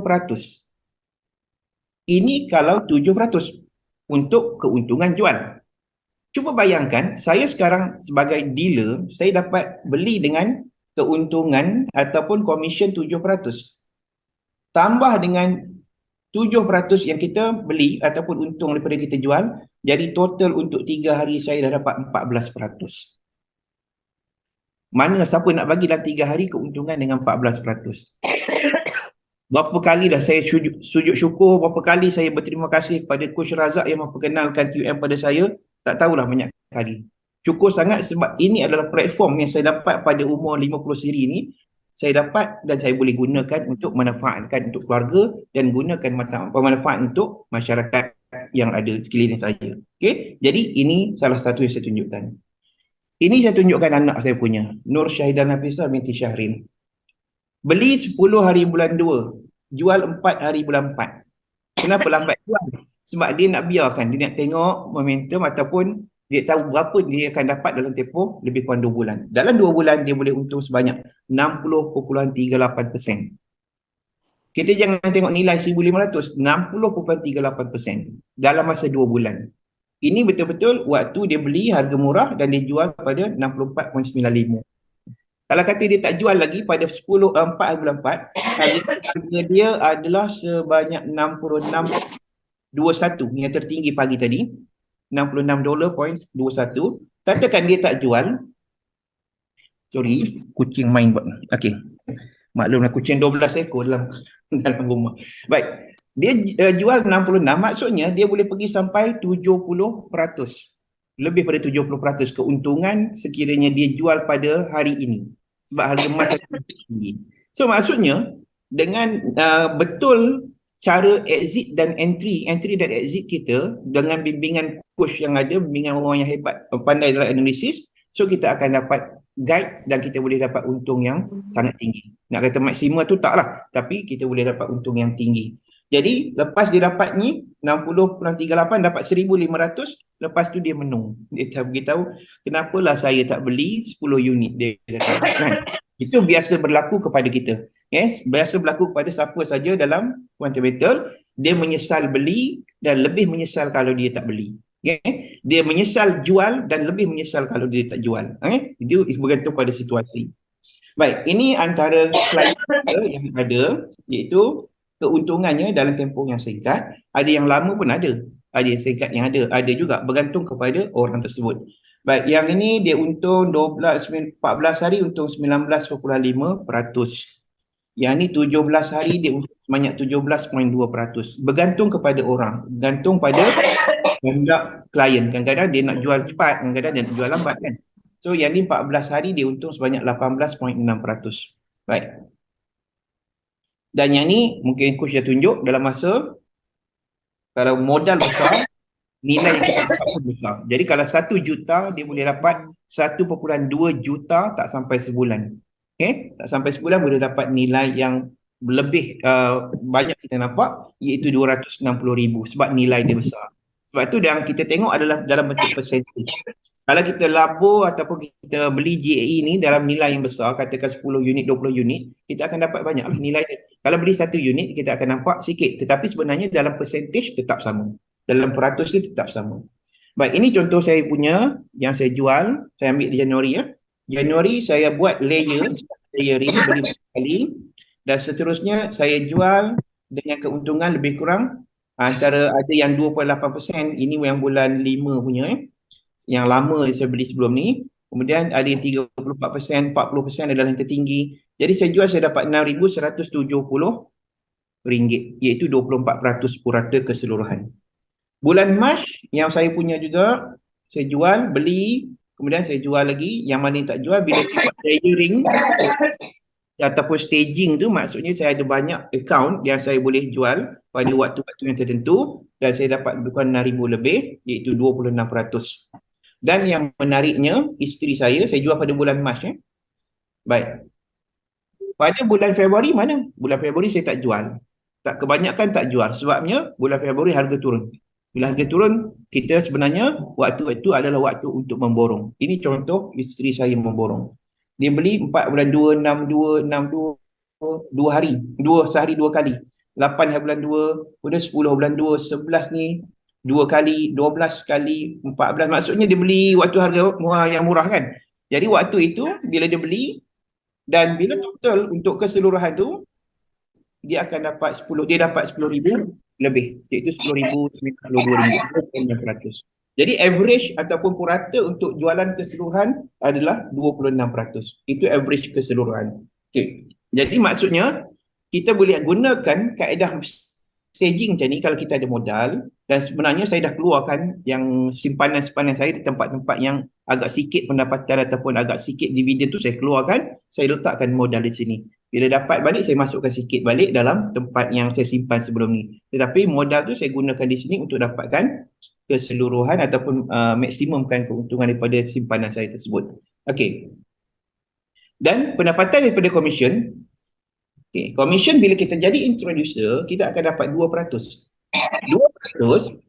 [SPEAKER 3] Ini kalau 7% untuk keuntungan jual. Cuba bayangkan, saya sekarang sebagai dealer, saya dapat beli dengan keuntungan ataupun komisen 7%. Tambah dengan 7% yang kita beli ataupun untung daripada kita jual, jadi total untuk 3 hari saya dah dapat 14%. Mana siapa nak bagi dalam 3 hari keuntungan dengan 14%? Berapa kali dah saya sujud syukur, berapa kali saya berterima kasih kepada Coach Razak yang memperkenalkan QM pada saya, tak tahulah banyak kali. Syukur sangat sebab ini adalah platform yang saya dapat pada umur 50 siri ni, saya dapat dan saya boleh gunakan untuk manfaatkan untuk keluarga dan gunakan manfaat untuk masyarakat yang ada sekeliling saya. Okey, jadi ini salah satu yang saya tunjukkan. Ini saya tunjukkan anak saya punya, Nur Syahidah Nafisah binti Syahrin. Beli 10 hari bulan 2, jual 4 hari bulan 4. Kenapa lambat jual? Sebab dia nak biarkan, dia nak tengok momentum ataupun dia tahu berapa dia akan dapat dalam tempoh lebih kurang 2 bulan. Dalam 2 bulan dia boleh untung sebanyak 60.38%. Kita jangan tengok nilai 1,500, 60.38% dalam masa 2 bulan. Ini betul-betul waktu dia beli harga murah dan dia jual pada 64.95. Kalau kata dia tak jual lagi pada 4 bulan 4, harga dia adalah sebanyak 66.21 yang tertinggi pagi tadi. $66.21. Katakan dia tak jual. Sorry, kucing main buat. Okey. Maklumlah kucing 12 ekor dalam rumah. Baik. Dia jual 66, maksudnya dia boleh pergi sampai 70%. Lebih pada 70% keuntungan sekiranya dia jual pada hari ini. Sebab harga emas tinggi. So maksudnya dengan betul cara exit dan entry dan exit kita dengan bimbingan coach yang ada, bimbingan orang yang hebat, pandai dalam analisis, so kita akan dapat guide dan kita boleh dapat untung yang sangat tinggi. Nak kata maksima tu taklah, tapi kita boleh dapat untung yang tinggi. Jadi lepas dia dapat ni 60.38 dapat 1,500, lepas tu dia menung. Dia tak beritahu, kenapalah saya tak beli 10 unit dia kata, kan? Itu biasa berlaku kepada kita. Yes, biasa berlaku kepada siapa saja dalam fundamental, dia menyesal beli dan lebih menyesal kalau dia tak beli. Okay? Dia menyesal jual dan lebih menyesal kalau dia tak jual. Okay? Itu bergantung pada situasi. Baik, ini antara klien yang ada, iaitu keuntungannya dalam tempoh yang singkat. Ada yang lama pun ada yang singkat yang ada juga, bergantung kepada orang tersebut. Baik, yang ini dia untung 14 hari untung 19.5%. Yang ni 17 hari dia untung sebanyak 17.2%. Bergantung kepada orang, bergantung pada kehendak klien. Kadang-kadang dia nak jual cepat, kadang-kadang dia nak jual lambat, kan. So yang ni 14 hari dia untung sebanyak 18.6%. Baik. Dan yang ni mungkin coach dah tunjuk dalam masa, kalau modal besar, nilai yang kita dapat pun besar. Jadi kalau 1 juta dia boleh dapat 1.2 juta tak sampai sebulan. Okay? Tak sampai sebulan boleh dapat nilai yang lebih banyak kita nampak, iaitu 260,000 sebab nilai dia besar. Sebab tu yang kita tengok adalah dalam bentuk percentage. Kalau kita labur ataupun kita beli GAE ni dalam nilai yang besar, katakan 10 unit, 20 unit, kita akan dapat banyak nilai dia. Kalau beli 1 unit, kita akan nampak sikit. Tetapi sebenarnya dalam percentage tetap sama. Dalam peratus dia tetap sama. Baik, ini contoh saya punya yang saya jual. Saya ambil di Januari ya. Januari saya buat layering, beli sekali. Dan seterusnya saya jual dengan keuntungan lebih kurang antara ada yang 2.8%. Ini yang bulan 5 punya yang lama saya beli sebelum ni. Kemudian ada yang 34%, 40% adalah yang tertinggi. Jadi saya jual, saya dapat RM6,170, iaitu 24% purata keseluruhan. Bulan Mac yang saya punya juga, saya jual, beli, kemudian saya jual lagi. Yang mana yang tak jual, bila saya buat layering ataupun staging tu, maksudnya saya ada banyak account yang saya boleh jual pada waktu-waktu yang tertentu dan saya dapat bukan RM6,000 lebih, iaitu 26%. Dan yang menariknya, isteri saya jual pada bulan Mac. Baik. Pada bulan Februari mana? Bulan Februari saya tak jual. Kebanyakan tak jual. Sebabnya bulan Februari harga turun. Bila harga turun, kita sebenarnya waktu itu adalah waktu untuk memborong. Ini contoh isteri saya memborong. Dia beli 4 bulan 2, 6, 2, 6, 2 hari. Sehari 2 kali. 8 hari bulan 2, kemudian 10 bulan 2, 11 ni 2 kali, 12 kali, 14. Maksudnya dia beli waktu harga yang murah, kan. Jadi waktu itu bila dia beli dan bila total untuk keseluruhan tu dia akan dapat 10, dia dapat 10,000 lebih, iaitu 10,092. Jadi average ataupun purata untuk jualan keseluruhan adalah 26%. Itu average keseluruhan. Okey. Jadi maksudnya kita boleh gunakan kaedah staging macam ni kalau kita ada modal, dan sebenarnya saya dah keluarkan yang simpanan-simpanan saya di tempat-tempat yang agak sikit pendapatan ataupun agak sikit dividen tu saya keluarkan, saya letakkan modal di sini. Bila dapat balik, saya masukkan sikit balik dalam tempat yang saya simpan sebelum ni. Tetapi modal tu saya gunakan di sini untuk dapatkan keseluruhan ataupun maksimumkan keuntungan daripada simpanan saya tersebut. Okey. Dan pendapatan daripada commission, commission bila kita jadi introducer, kita akan dapat 2%. 2%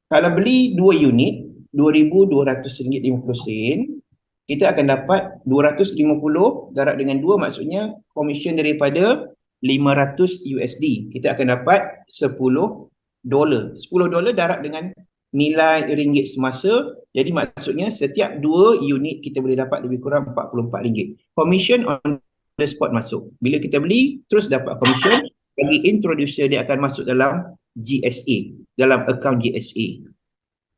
[SPEAKER 3] kalau beli 2 unit, RM2,200.50, kita akan dapat 250 darab dengan 2, maksudnya commission daripada $500. Kita akan dapat $10. $10 darab dengan nilai ringgit semasa. Jadi maksudnya setiap 2 unit kita boleh dapat lebih kurang RM44. Commission on the spot masuk. Bila kita beli, terus dapat commission. Bagi introducer, dia akan masuk dalam GSA, dalam account GSA.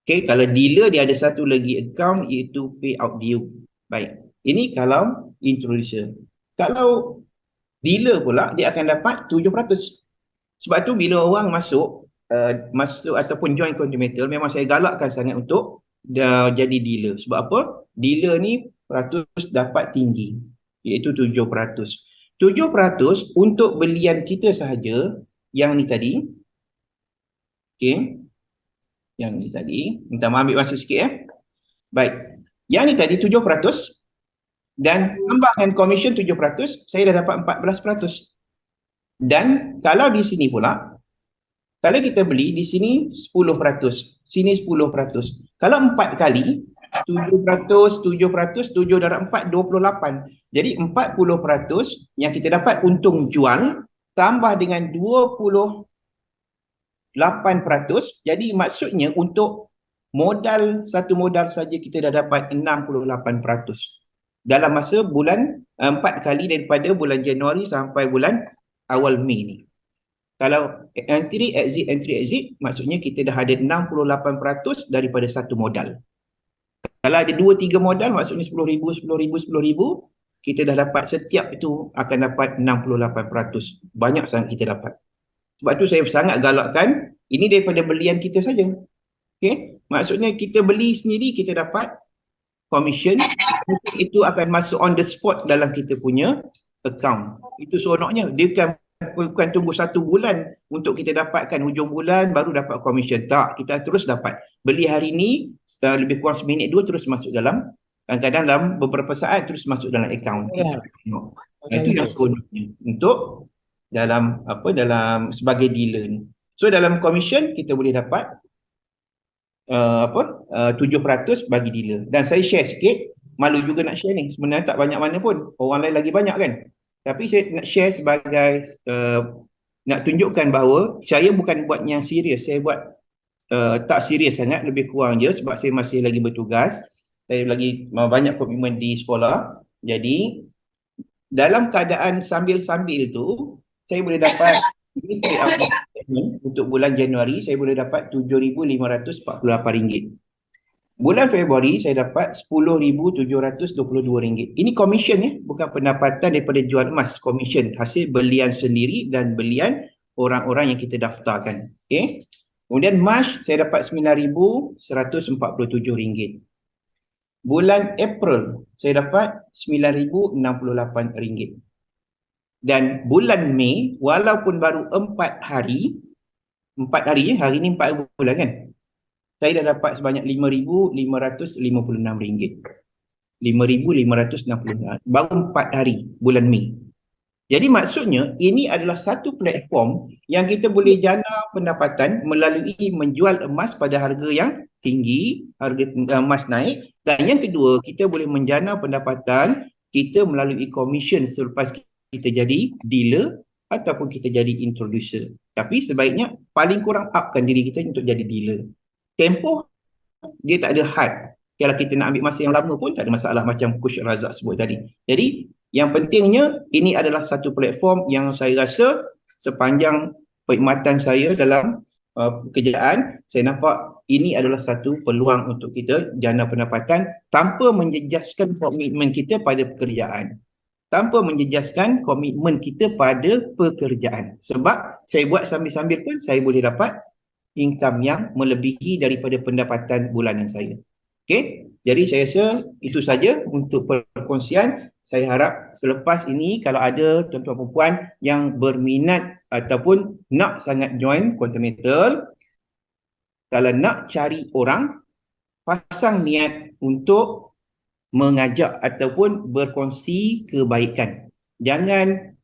[SPEAKER 3] Okay, kalau dealer dia ada satu lagi account iaitu payout due. Baik, ini kalau introducer. Kalau dealer pula, dia akan dapat 7%. Sebab tu bila orang masuk ataupun join Continental, memang saya galakkan sangat untuk jadi dealer. Sebab apa? Dealer ni peratus dapat tinggi, iaitu 7%. 7% untuk belian kita sahaja, yang ni tadi. Okay. Yang ni tadi, minta maaf ambil masa sikit . Baik, yang ni tadi 7% dan tambahkan commission 7%, saya dah dapat 14%. Dan kalau di sini pula, kalau kita beli di sini 10%, sini 10%. Kalau 4 kali, 7%, 7 darab 4, 28. Jadi 40% yang kita dapat untung jual, tambah dengan 28%, jadi maksudnya untuk modal, satu modal saja kita dah dapat 68% dalam masa bulan 4 kali daripada bulan Januari sampai bulan awal Mei ni. Kalau entry exit, maksudnya kita dah ada 68% daripada satu modal. Kalau ada 2-3 modal, maksudnya 10,000, 10,000, 10,000, kita dah dapat setiap itu akan dapat 68%. Banyak sangat kita dapat. Sebab tu saya sangat galakkan, ini daripada belian kita saja. Okay? Maksudnya kita beli sendiri, kita dapat commission, itu akan masuk on the spot dalam kita punya account. Itu seronoknya. Dia bukan tunggu 1 bulan untuk kita dapatkan hujung bulan baru dapat commission. Tak, kita terus dapat. Beli hari ni, lebih kurang seminit 2 terus masuk dalam, kadang-kadang dalam beberapa saat terus masuk dalam account. Itu yang seronoknya untuk dalam sebagai dealer ni. So dalam commission kita boleh dapat 7% bagi dealer. Dan saya share sikit, malu juga nak share ni. Sebenarnya tak banyak mana pun. Orang lain lagi banyak kan. Tapi saya nak share sebagai nak tunjukkan bahawa saya bukan buat yang serius. Saya buat tak serius sangat, lebih kurang je sebab saya masih lagi bertugas. Saya lagi banyak komitmen di sekolah. Jadi dalam keadaan sambil-sambil tu, saya boleh dapat untuk bulan Januari, saya boleh dapat RM7,548. Bulan Februari, saya dapat RM10,722. Ini commission ya, bukan pendapatan daripada jual emas. Commission, hasil belian sendiri dan belian orang-orang yang kita daftarkan. Okay. Kemudian Mac, saya dapat RM9,147. Bulan April, saya dapat RM9,068. Dan bulan Mei, walaupun baru 4 hari, hari ni 4 bulan kan, saya dah dapat sebanyak RM5,556. RM5,566. Baru 4 hari bulan Mei. Jadi maksudnya, ini adalah satu platform yang kita boleh jana pendapatan melalui menjual emas pada harga yang tinggi, harga emas naik. Dan yang kedua, kita boleh menjana pendapatan kita melalui commission selepas kita jadi dealer ataupun kita jadi introducer. Tapi sebaiknya paling kurang upkan diri kita untuk jadi dealer. Tempoh dia tak ada had. Kalau kita nak ambil masa yang lama pun tak ada masalah macam Coach Razak sebut tadi. Jadi yang pentingnya ini adalah satu platform yang saya rasa sepanjang perkhidmatan saya dalam pekerjaan, saya nampak ini adalah satu peluang untuk kita jana pendapatan tanpa menjejaskan komitmen kita pada pekerjaan. tanpa menjejaskan komitmen kita pada pekerjaan. Sebab saya buat sambil-sambil pun saya boleh dapat income yang melebihi daripada pendapatan bulanan saya. Okey, jadi saya rasa itu saja untuk perkongsian. Saya harap selepas ini kalau ada tuan-tuan perempuan yang berminat ataupun nak sangat join Quantum Metal, kalau nak cari orang, pasang niat untuk mengajak ataupun berkongsi kebaikan. Jangan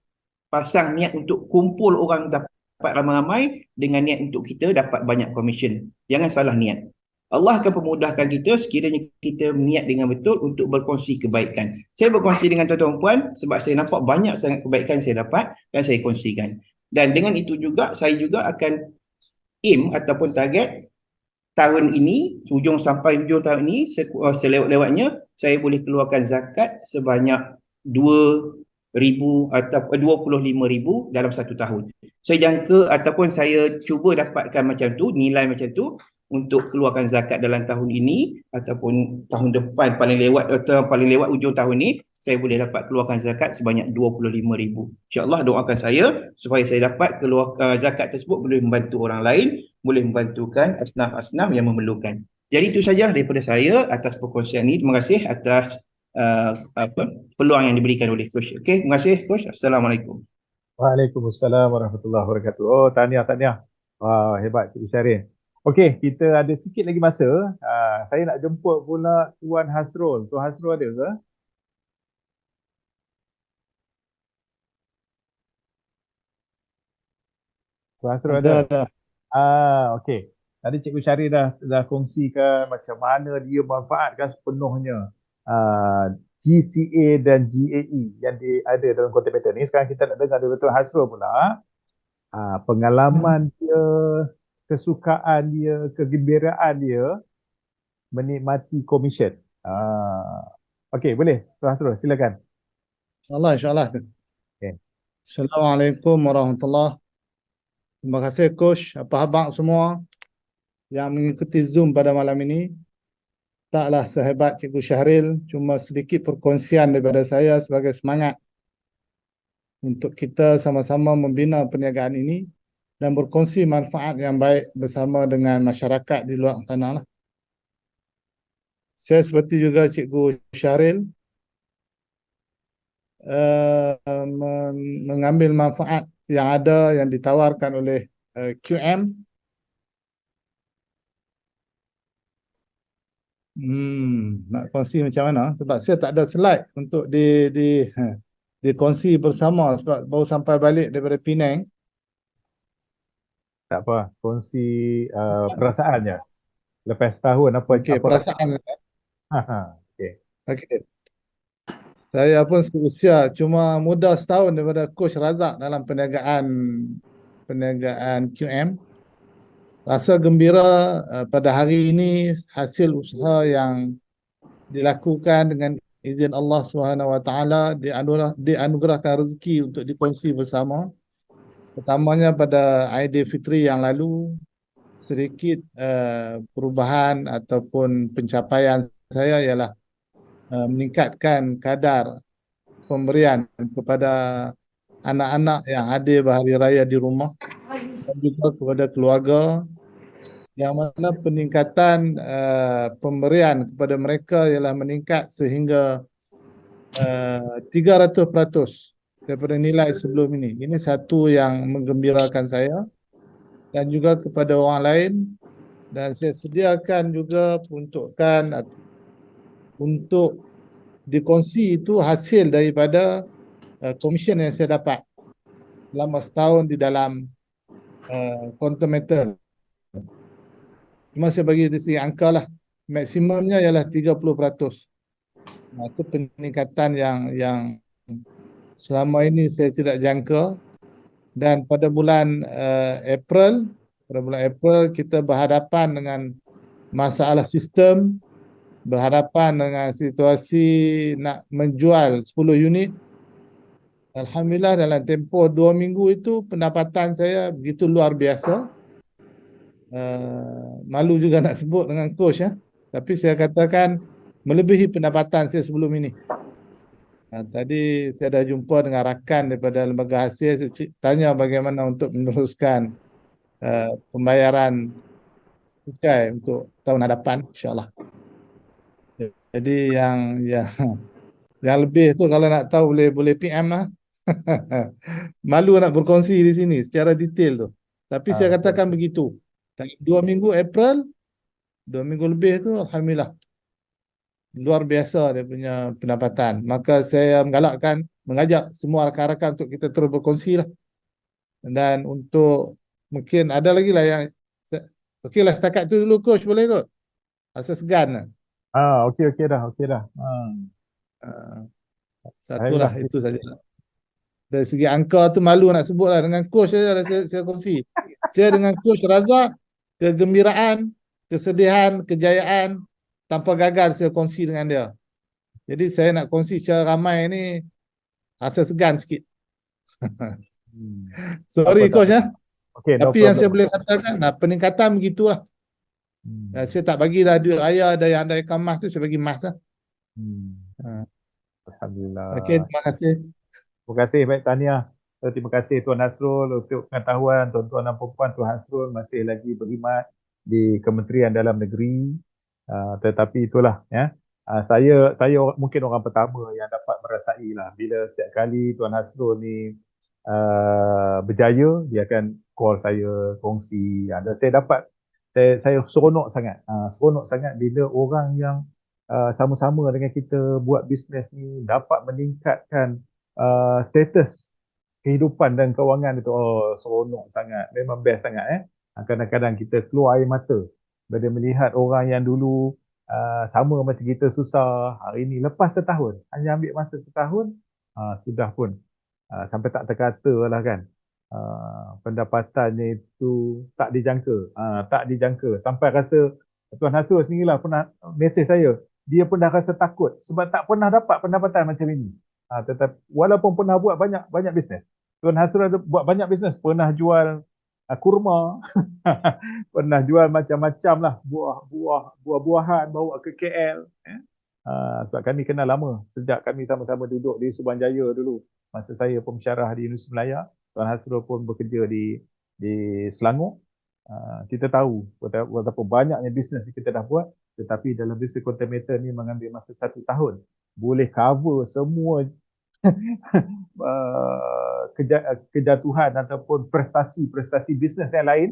[SPEAKER 3] pasang niat untuk kumpul orang dapat ramai-ramai dengan niat untuk kita dapat banyak commission. Jangan salah niat. Allah akan memudahkan kita sekiranya kita niat dengan betul untuk berkongsi kebaikan. Saya berkongsi dengan tuan-tuan puan sebab saya nampak banyak sangat kebaikan saya dapat dan saya kongsikan. Dan dengan itu juga saya juga akan aim ataupun target tahun ini, hujung sampai hujung tahun ini, selewat-lewatnya saya boleh keluarkan zakat sebanyak 2,000 atau 25,000 dalam satu tahun. Saya jangka ataupun saya cuba dapatkan macam tu, nilai macam tu untuk keluarkan zakat dalam tahun ini ataupun tahun depan paling lewat atau paling lewat hujung tahun ni saya boleh dapat keluarkan zakat sebanyak 25,000. InsyaAllah doakan saya supaya saya dapat keluar zakat tersebut boleh membantu orang lain, boleh membantukan asnaf-asnaf yang memerlukan. Jadi itu saja daripada saya atas perkongsian ini. Terima kasih atas peluang yang diberikan oleh Coach. Okey, terima kasih Coach. Assalamualaikum.
[SPEAKER 1] Waalaikumsalam warahmatullahi wabarakatuh. Oh, tahniah. Wah, hebat Cikgu Syahrin. Okey, kita ada sikit lagi masa. Saya nak jemput pula Tuan Hasrul. Tuan Hasrul ada ke? Tuan Hasrul ada? Okey. Tadi Cikgu Syahrin dah kongsikan macam mana dia manfaatkan sepenuhnya GCA dan GAE yang ada dalam Quantum Metal ni. Sekarang kita nak dengar dari Tuan Hasrul pula pengalaman dia, kesukaan dia, kegembiraan dia menikmati commission. Okey, boleh Tuan Hasrul, silakan.
[SPEAKER 5] InsyaAllah.
[SPEAKER 1] Okay.
[SPEAKER 5] Assalamualaikum warahmatullahi. Terima kasih Coach, apa khabar semua yang mengikuti Zoom pada malam ini. Taklah sehebat Cikgu Syahril, cuma sedikit perkongsian daripada saya sebagai semangat untuk kita sama-sama membina perniagaan ini dan berkongsi manfaat yang baik bersama dengan masyarakat di luar sana lah. Saya seperti juga Cikgu Syahril mengambil manfaat yang ada yang ditawarkan oleh QM. Nak kongsi macam mana? Sebab saya tak ada slide untuk dikongsi bersama sebab baru sampai balik daripada Penang.
[SPEAKER 1] Tak apa, kongsi perasaannya. Lepas tahun apa?
[SPEAKER 5] Okey, perasaan.
[SPEAKER 1] Okey.
[SPEAKER 5] Okey. Saya pun seusia cuma muda setahun daripada Coach Razak dalam perniagaan QM. Rasa gembira pada hari ini hasil usaha yang dilakukan dengan izin Allah SWT dianugerahkan rezeki untuk dikongsi bersama. Pertamanya pada Aidilfitri yang lalu sedikit perubahan ataupun pencapaian saya ialah meningkatkan kadar pemberian kepada anak-anak yang hadir berhari raya di rumah dan juga kepada keluarga, yang mana peningkatan pemberian kepada mereka ialah meningkat sehingga 300% daripada nilai sebelum ini. Ini satu yang menggembirakan saya dan juga kepada orang lain, dan saya sediakan juga peruntukan untuk dikongsi itu hasil daripada komisen yang saya dapat selama setahun di dalam Quantum Metal. Cuma saya bagi di segi angka lah, maksimumnya ialah 30%. Itu peningkatan yang selama ini saya tidak jangka. Dan pada bulan April kita berhadapan dengan masalah sistem, berhadapan dengan situasi nak menjual 10 unit. Alhamdulillah dalam tempoh 2 minggu itu pendapatan saya begitu luar biasa. Malu juga nak sebut dengan coach ya. Tapi saya katakan melebihi pendapatan saya sebelum ini. Tadi saya dah jumpa dengan rakan daripada lembaga hasil, saya tanya bagaimana untuk meneruskan pembayaran cukai untuk tahun hadapan, insyaAllah. Jadi yang lebih tu kalau nak tahu boleh PM lah. Malu nak berkongsi di sini secara detail tu. Tapi saya katakan begitu. Dalam 2 minggu April, 2 minggu lebih tu alhamdulillah luar biasa dia punya pendapatan. Maka saya mengajak semua rakan-rakan untuk kita terus berkongsi lah. Dan untuk mungkin ada lagi lah yang okey lah setakat tu dulu coach, boleh kot? Rasa segan lah.
[SPEAKER 1] Okey dah.
[SPEAKER 5] Satulah itu saja. Dari segi angka tu malu nak sebut lah. Dengan coach saja saya kongsi. Saya dengan coach Razak, kegembiraan, kesedihan, kejayaan, tanpa gagal saya kongsi dengan dia. Jadi saya nak kongsi secara ramai ni rasa segan sikit. Sorry coach ya.
[SPEAKER 1] Okay, no
[SPEAKER 5] Tapi yang saya
[SPEAKER 1] problem.
[SPEAKER 5] boleh katakan peningkatan begitulah. Saya tak bagilah duit raya ada yang ada ikan emas tu, saya bagi emas lah.
[SPEAKER 1] Alhamdulillah.
[SPEAKER 5] Okey, terima kasih.
[SPEAKER 1] Terima kasih, baik tahniah. Terima kasih Tuan Hasrul untuk pengetahuan. Tuan-tuan dan puan-puan, Tuan Hasrul masih lagi berkhidmat di Kementerian Dalam Negeri. Tetapi itulah ya. Saya mungkin orang pertama yang dapat merasai lah bila setiap kali Tuan Hasrul ni berjaya, dia akan call saya, kongsi. Dan saya seronok sangat bila orang yang sama-sama dengan kita buat bisnes ni dapat meningkatkan status kehidupan dan kewangan itu. Seronok sangat, memang best sangat. Kadang-kadang kita keluar air mata bila melihat orang yang dulu sama macam kita susah, hari ini lepas setahun, hanya ambil masa setahun, sudah pun sampai tak terkata lah kan, pendapatannya itu tak dijangka, sampai rasa Tuan Hasrul sendirilah pernah mesej saya, dia pun dah rasa takut sebab tak pernah dapat pendapatan macam ini. Tetapi walaupun pernah buat banyak bisnes, Tuan Hasrul ada buat banyak bisnes, pernah jual kurma, pernah jual macam-macam lah buah-buahan bawa ke KL. Sebab kami kenal lama, sejak kami sama-sama duduk di Subanjaya dulu, masa saya pemesyarah di Universiti Melaya, Tuan Hasrul pun bekerja di Selangor. Kita tahu betapa banyaknya bisnes yang kita dah buat, tetapi dalam bisnes content meter ni mengambil masa 1 tahun boleh cover semua kejatuhan ataupun prestasi bisnes yang lain.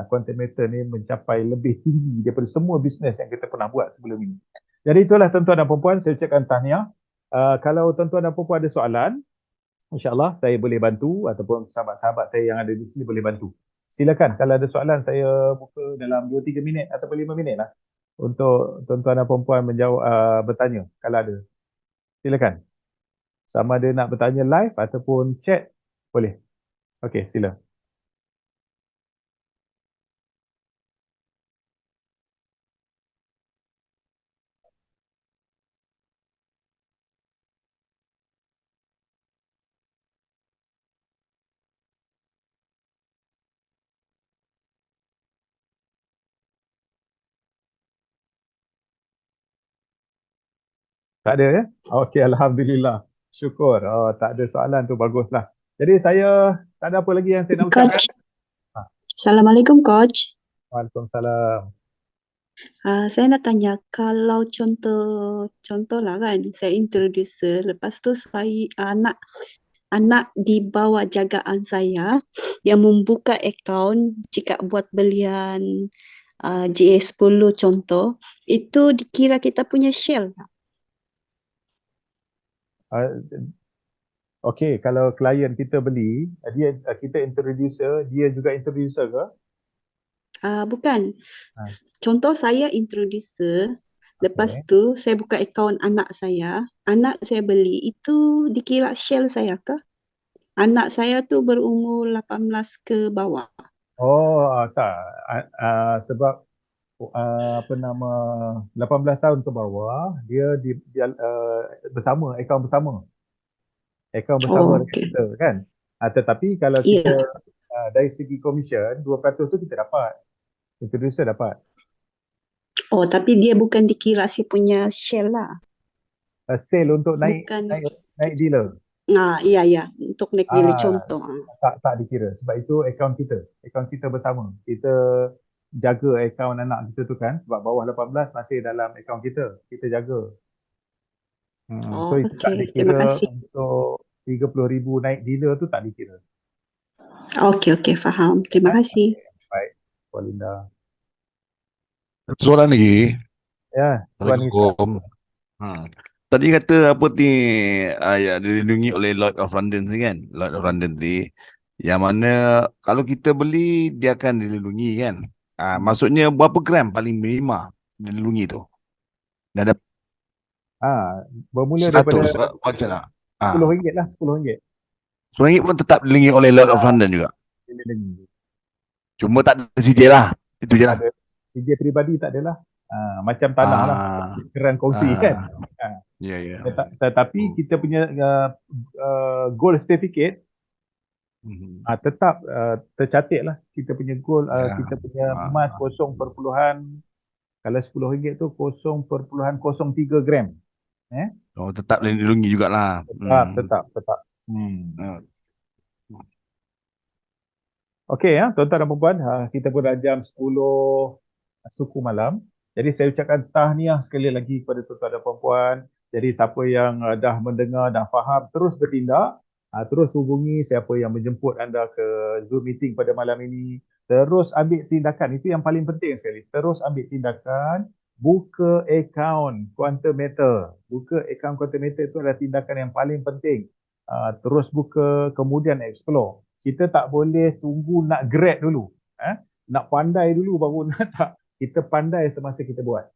[SPEAKER 1] Content meter ni mencapai lebih tinggi daripada semua bisnes yang kita pernah buat sebelum ini. Jadi itulah tuan-tuan dan puan-puan, saya ucapkan tahniah. Kalau tuan-tuan dan puan-puan ada soalan, insya-Allah saya boleh bantu, ataupun sahabat-sahabat saya yang ada di sini boleh bantu. Silakan, kalau ada soalan saya buka dalam 2-3 minit ataupun 5 minit lah untuk tuan-tuan dan puan-puan menjawab, bertanya kalau ada. Silakan. Sama ada nak bertanya live ataupun chat, boleh. Okey, sila. Tak ada ya? Okey, alhamdulillah. Syukur. Tak ada soalan tu, baguslah. Jadi saya tak ada apa lagi yang saya nak ucapkan.
[SPEAKER 6] Assalamualaikum Coach.
[SPEAKER 1] Waalaikumsalam.
[SPEAKER 6] Saya nak tanya, kalau contoh lah kan, saya introducer, lepas tu saya anak di bawah jagaan saya yang membuka akaun jika buat belian GA10 contoh, itu dikira kita punya share tak?
[SPEAKER 1] Okey, kalau klien kita beli, kita introducer, dia juga introducer ke?
[SPEAKER 6] Bukan. Contoh saya introducer, lepas tu saya buka akaun anak saya beli, itu dikira share saya ke? Anak saya tu berumur 18 ke bawah.
[SPEAKER 1] Tak. Sebab 18 tahun ke bawah, dia bersama, akaun bersama dengan kita kan. Tetapi kalau kita dari segi komisen 2% tu kita dapat, introducer dapat.
[SPEAKER 6] Tapi dia bukan dikira si punya share lah.
[SPEAKER 1] sale untuk naik
[SPEAKER 6] Bukan.
[SPEAKER 1] naik dealer.
[SPEAKER 6] Iya, untuk naik dealer
[SPEAKER 1] Ah,
[SPEAKER 6] contoh.
[SPEAKER 1] tak dikira sebab itu akaun kita bersama. Kita jaga akaun anak kita tu kan, sebab bawah 18 masih dalam akaun kita jaga. So itu tak
[SPEAKER 6] Okey, terima
[SPEAKER 1] dikira
[SPEAKER 6] kasih.
[SPEAKER 1] untuk 30,000 naik dealer tu tak dikira.
[SPEAKER 6] Okey, faham. Terima kasih.
[SPEAKER 1] Baik, Puan Linda.
[SPEAKER 7] Satu soalan lagi.
[SPEAKER 1] Ya, Tuan Isa.
[SPEAKER 7] Assalamualaikum. Tadi kata apa ni, ya, dilindungi oleh Lloyd of London ni kan, Lloyd of London tadi, yang mana kalau kita beli dia akan dilindungi kan. Maksudnya berapa gram paling minima dilindungi tu? Dan ada
[SPEAKER 1] Bermula daripada
[SPEAKER 7] 100 macam mana?
[SPEAKER 1] RM10 lah, RM10.
[SPEAKER 7] RM10 pun tetap dilindungi oleh Lloyd of London juga.
[SPEAKER 1] Dilindungi.
[SPEAKER 7] Cuma tak ada CJ lah. Itu je lah.
[SPEAKER 1] CJ peribadi tak adalah. Macam tanah lah, keran kongsi kan.
[SPEAKER 7] Ya.
[SPEAKER 1] Tetapi kita punya gold certificate tetap tercatat lah. Kita punya gold, kita punya emas 0, kalau RM10 tu 0.03 gram.
[SPEAKER 7] Tetap dilindungi jugalah.
[SPEAKER 1] Tetap. Okey tuan-tuan dan puan-puan, kita pun dah jam 10 suku malam. Jadi saya ucapkan tahniah sekali lagi kepada tuan-tuan dan puan-puan. Jadi siapa yang dah mendengar, dah faham, terus bertindak. Terus hubungi siapa yang menjemput anda ke Zoom meeting pada malam ini. Terus ambil tindakan, itu yang paling penting sekali. Terus ambil tindakan, buka akaun Quantum Matter. Buka akaun Quantum Matter itu adalah tindakan yang paling penting. Terus buka, kemudian explore. Kita tak boleh tunggu nak grad dulu. Nak pandai dulu baru nak tak. Kita pandai semasa kita buat.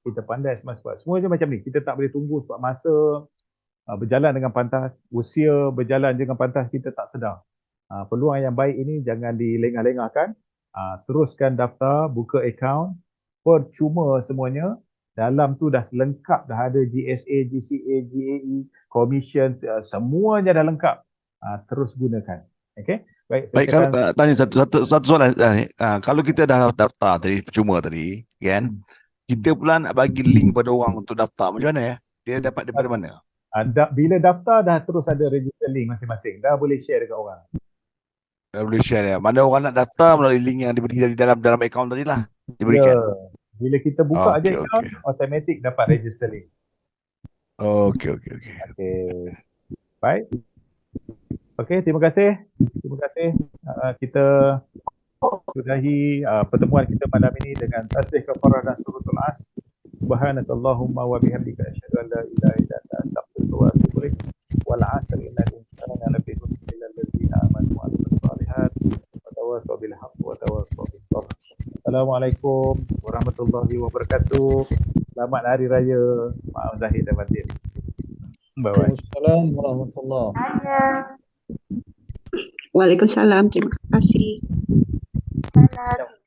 [SPEAKER 1] Kita pandai semasa buat. Semua je macam ni. Kita tak boleh tunggu sebab masa berjalan dengan pantas. Usia berjalan dengan pantas, kita tak sedar. Peluang yang baik ini jangan dilengah-lengahkan. Teruskan daftar, buka akaun. Percuma semuanya. Dalam tu dah lengkap. Dah ada GSA, GCA, GAE, commission. Semuanya dah lengkap. Terus gunakan. Okay?
[SPEAKER 7] Baik, kalau tanya satu soalan. Kalau kita dah daftar tadi, percuma tadi, kan? Kita pula nak bagi link pada orang untuk daftar. Macam mana ya? Dia dapat daripada mana?
[SPEAKER 1] Bila daftar dah terus ada register link masing-masing. Dah boleh share dekat orang.
[SPEAKER 7] Dah boleh share ya. Mana orang nak daftar melalui link yang diberi dalam akaun tadi lah. Diberikan.
[SPEAKER 1] Bila kita buka aja akaun, automatic dapat register link.
[SPEAKER 7] Okey.
[SPEAKER 1] Baik. Okey, terima kasih. Kita sudahi pertemuan kita malam ini dengan tasbih kafarah dan suratul As. Subhanakallahumma wa bihamdika asyhadu an la ilaha illa anta astaghfiruka wa atubu ilaik. Wal 'asri innal insana lafi khusr illa alladziina aamanu wa 'amilus shalihat wa tawassaw bil haqqi wa tawassaw bis sabr. Assalamualaikum warahmatullahi wabarakatuh. Selamat Hari Raya. Maaf zahir dan batin. Bye-bye.
[SPEAKER 5] Assalamualaikum warahmatullahi wabarakatuh.
[SPEAKER 6] Waalaikumsalam. Terima kasih.
[SPEAKER 8] Salam.